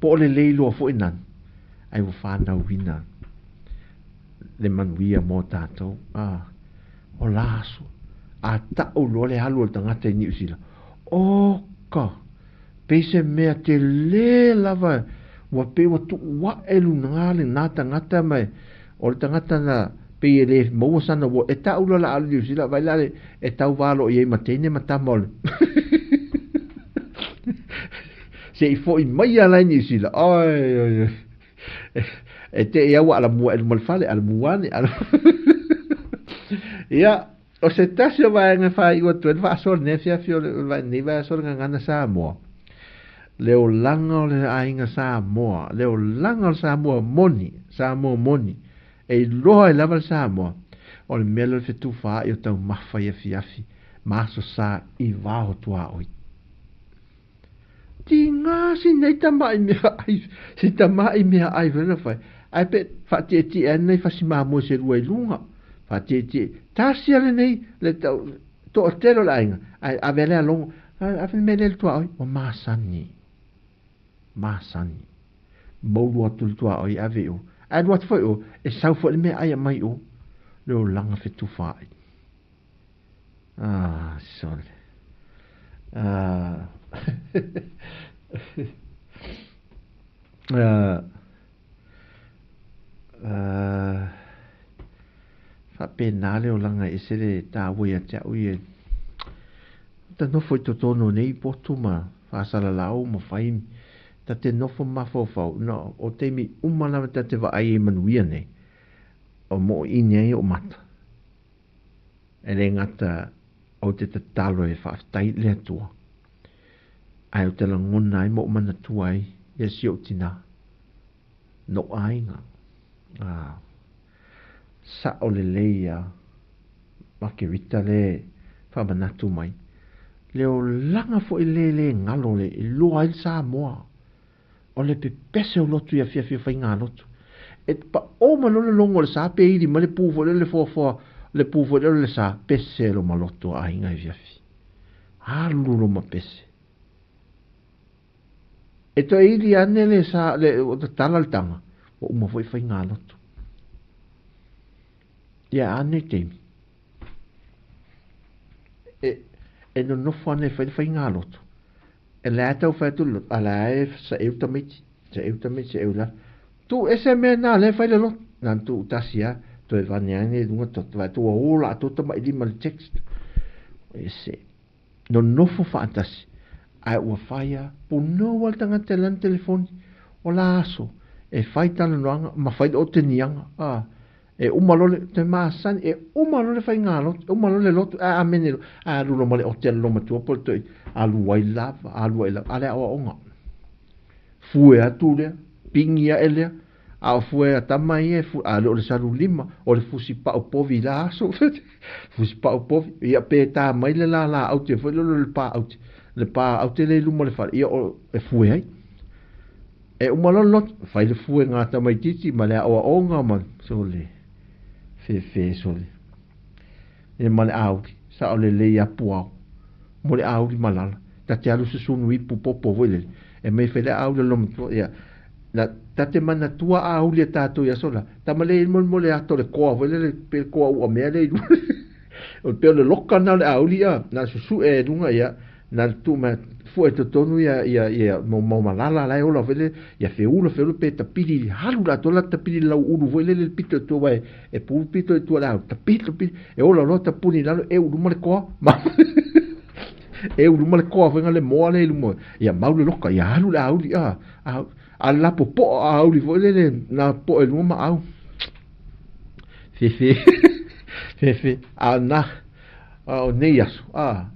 po le lo fo ina ai wo fa na wina le manuia mo tato o laso a ta o lo le halu tanga te ni usila o ka pese mea te le lava wa pe wa tu wa elu ngale nata ngata mai o le tangata na pe le mo sana wo e ta ula la alu sila vai la e tau valo i matene matamol se i fo i mai ala ni sila ai e te ia wa la mo el malfale al muane al ia o se tasio vai nga fai o tu va so ne fio vai ni va so nga ngana sa mo leo langa le ainga sa mo leo langa sa mo moni e lo e lava sa mo o le melo fe tu fa io tau mafa ia fiafi maso sa i va o tua oi tinga si nei ta mai me ai si ta mai me ai vena fai ai pe fa ti nei fa si ma mo se ruai lunga fa ti tasi ale nei le to telo la inga a vele a long a fe me le tua oi o masani mo lo tu tua oi a veo ai what foi o e sau foi me ai mai o le langa fe tu fa sol fa penale o langa ese le ta ui a te ui ta no foi to tono nei potuma fa sala lau mo fai ta te no fo ma fo no o te mi umana ta te va ai manuia nei o mo inei o mata ele ngata o te talo e fa tai le tua ai o te langona ai mo mana tua ai e si o tina no ai nga sa o le leia ma ke vita le fa manatu mai le o langa fo i le ngalo le i loa il Samoa. O le pepese o lotu ia fia fai ngā lotu. E pa o malole longo le sa pe iri ma le pufo le le pufo le sa pese lo maloto a inga i fia fi. Alu lo ma pese. E to iri ane le sa le o ta tala le tanga. O uma foi fai ngā lotu. Ia ane teimi. E no nofo ane fai ngā lotu. E le atau fai tu lot. Ala e sa eu tamiti. Sa eu tamiti sa eu la. Tu ese me na le fai le lot. Nan tu utasia. Tu e vaniane lunga tot. Vai tu ola tu tama ili mal text. Ese. No nofo fantasi. Ai ua faia. Puno wal tanga telan telefoni. O la aso. E fai tala noanga. Ma fai o te nianga. E umalole te maasan. E umalole fai ngā lot. Umalole lot. A menelo. A lulo male o te loma tua. Polto i. Alu wai lava. Alu wai lava. Ale awa onga. Fue atu lea. Pingi a elea. A fue a tamai e. A le o le salu lima. O le fusi pa o povi la aso. Fusi pa o povi. Ia pe ta mai le la la. Aute. Fue le pa aute. Le pa aute le luma le fara. Ia o e fue ai. E umalole lot. Fai le fue ngā tamai titi. Ma le awa onga man. So le. Fe sole. E male auri. Sa o le leia puao. Mo le auri malala. Ta te alu se sunu ipu popo wele. E mei fele auri lom tua. Ia. Na ta te mana tua auri e tato ia sola. Ta male ilmon mo le ato le koa. Wele le pe koa ua mea le ilu. O peo le loka na le auri ia. Na susu e runga ia. Na tu ma fu e tonu ia mo malala lai ola vele ia fe pe tapiri halu la tola tapiri la uru vele le pito to vai e pu pito to la tapito e ola no tapuni la e uru male ko ma e uru male ko venga le mo le mo ia maulu loka ia halu la auli a la popo a auli vele na po e luma au fe a na o nei aso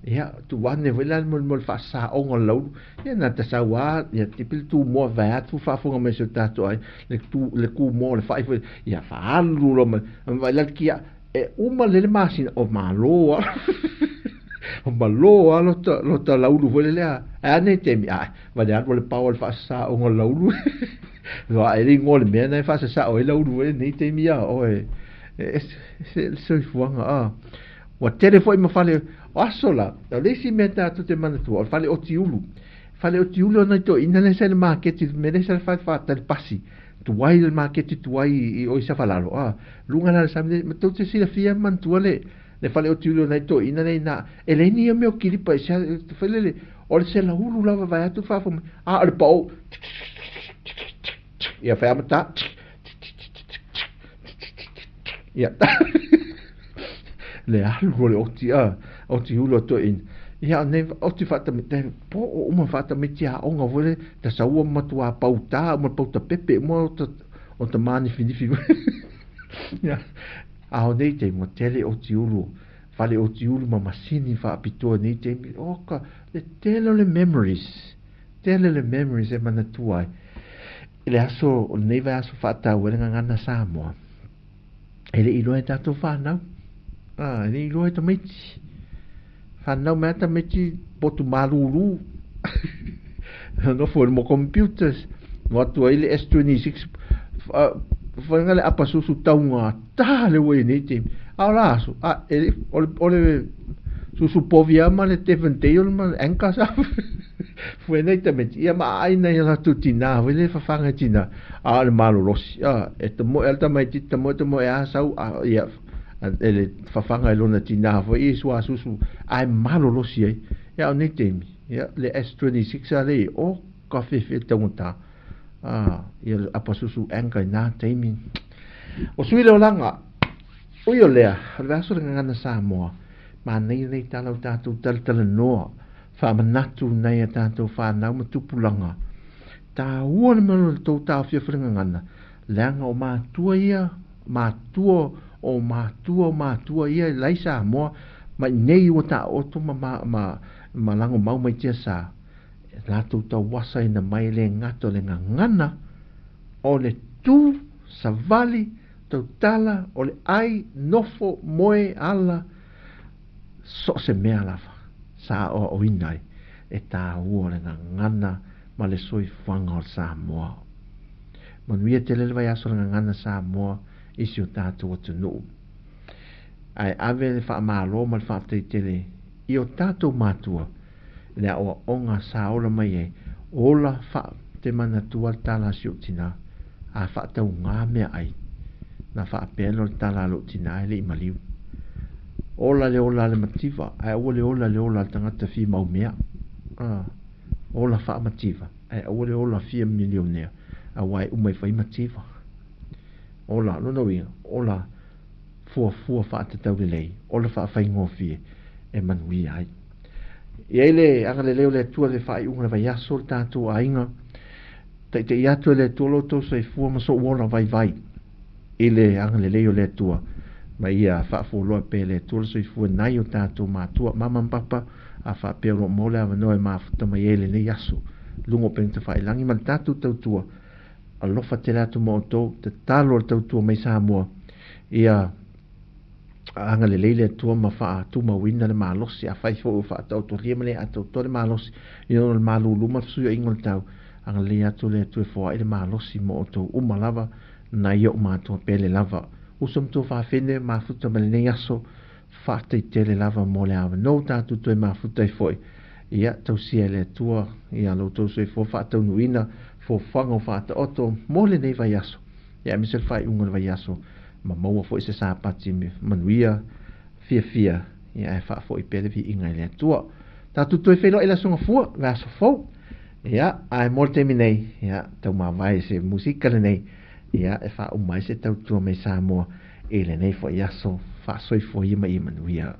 ia tu wane vela mo fa sa o ngolo ia na ta sa wa ia tipil tu mo va tu fa fonga me so tato ai le ku mo le fa ia fa alu lo ma la kia e uma le masina o malo o malo lo ta la ulu vele a ne temi va le le power fa sa o ngolo lo ai ri ngol me na fa sa o la ulu vele ne temi o e se fuanga wa telefone ma fale asola le si meta to te mana tu fale o tiulu na to ina le sel market me le sel fa tal passi tu wai le market tu wai o isa falalo lunga la samde to te si la fia man tu le fale o tiulu na to ina le na ele ni me o kilipa sa fale le o le sel ulu lava vai tu fa fo le pau ia fa mata ia le alu le oti ulo to in ia ne oti fata me te po o uma fata me tia onga vole ta saua matua pauta pepe mo o te mani finifi ia a o nei te mo tele oti ulo fale oti ulo ma masini fa apitoa nei te oka le tele le memories e mana tuai le aso o nei va aso fata wele ngana Samoa ele ilo e tato whanau ni loe ta meti whanau mea ta meti potu maruru no for mo computers watu ele S26 whangale apa susu taunga le wei ni te au laso ele ole susu povia ma le te venteio ma enka sa foi nei ta meti ia ma aina ia la tutina wele whawhanga tina le malolosi e te mo elta mai te mo e asau ia ele fafanga e lona tina fo i sua susu ai malo lo si ia o nei temi ia le S26 ale o kafe fe tonta ia apa susu enka na temi o sui le langa o yo lea le aso ngana Samoa ma nei talo tatu tal no fa manatu nei tatu fa na mutupulanga ta uona mo to ta fia ngana langa o ma tua ia ma tua o matua ia laisa mo ma nei o ta o to ma lango mau mai tia sa la tu ta wasa ina mai le ngato le ngana o le tu savali to tala o le ai nofo moe ala so se mea lava sa o inai e tā ua le ngana ma le soifuaga o le Samoa. Manuia te lele vai aso le ngana Samoa isi o tātou atunuu. Ai ave le whaamālo ma le whaateitele i o tātou mātua le awa onga sa ola mai e ola wha te manatua le tala si o tina a whaatau ngā mea ai na whaapelo le tala lo tina e le imaliu. Ola le mativa ai ua le ola le tangata fi mau mea. Ola wha mativa ai ua le ola 4 milionea a wai umai whai mativa. Ola no ia ola fua whaata tau le lei ola wha whai ngofie e manui ai. Ia ele anga le leo le tua le whai unga vai aso le tātou a inga te iatu le tua loto sa i fua maso uora vai ele anga le leo le tua ma ia whaafoloa pe le tua so i fua nai o tātou mātua mama mpapa a whaapero mole a wanoe mafuta mai ele nei aso lungo penta whai langi ma tātou tau tua a lofa te ratu mo o te talo le tau tua mai Samoa ia anga le leile tua ma wha tu ma wina le malosi a whai fo wha tau to ria male a tau to le malosi i no le malu luma suyo ingo le tau anga le atu le tu e fo le malosi mo o tau umalava na i o mātua pele lava usam tu wha whene mafuta ma le nei aso wha te tele lava mo le awa no tātu tu e mafuta i foi ia tau sia le tua ia lo tau so e fo wha tau nuina fo whango wha ta oto mo le nei vai aso ia misel whai unga le vai aso ma maua fo se sa pati manuia fia ia e fa fo i pele vi inga le tua ta tu to felo ela songa fu va so fo ia ai molte minei ia tau ma vai se musika le nei ia e fa o mai se tau tu me Samoa ele nei fo ia so fa so i fo i manuia.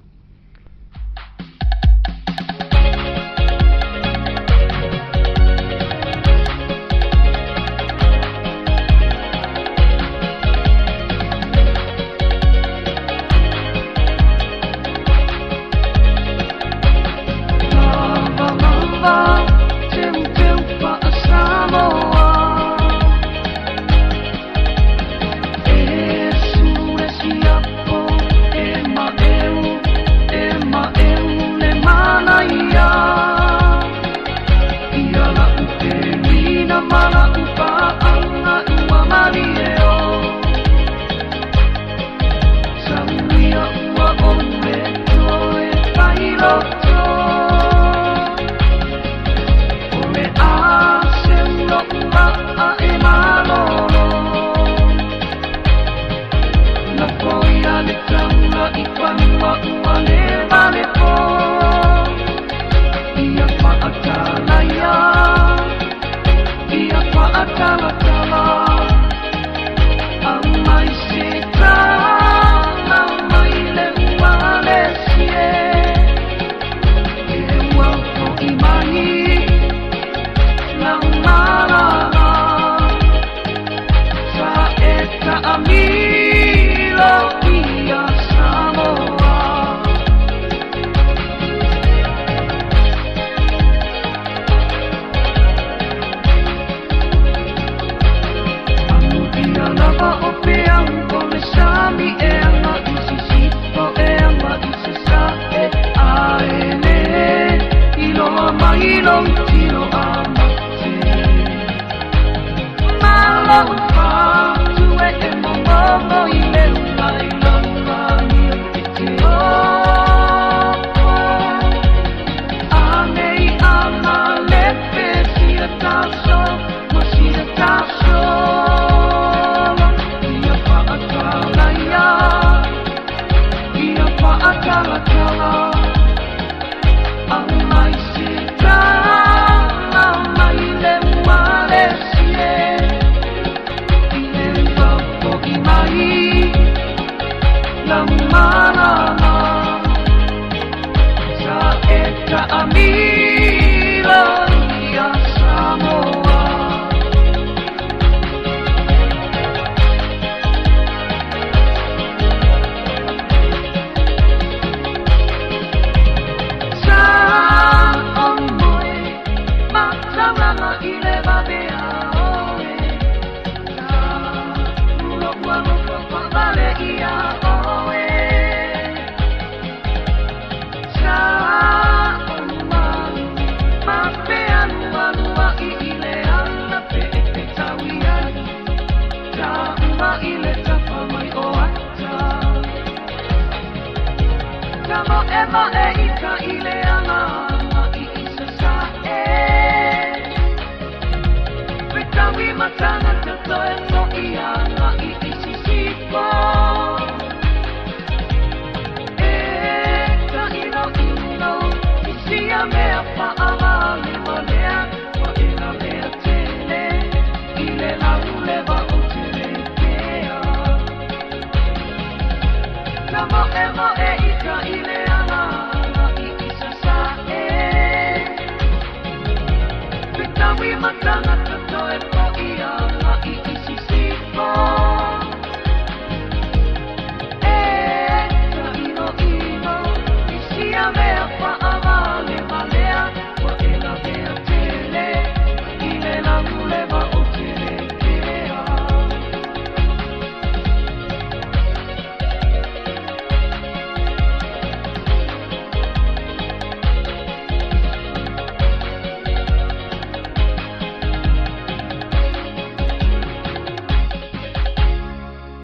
mo e ika I le anga I isa sa e Wetawi matanga tato e to I anga I isi sipo E ta ino ino Isi a mea paama le monea Wa ina mea tele I le laule wa o tele kea Na mo e ika I le anga I isa sa e Wetawi matanga tato e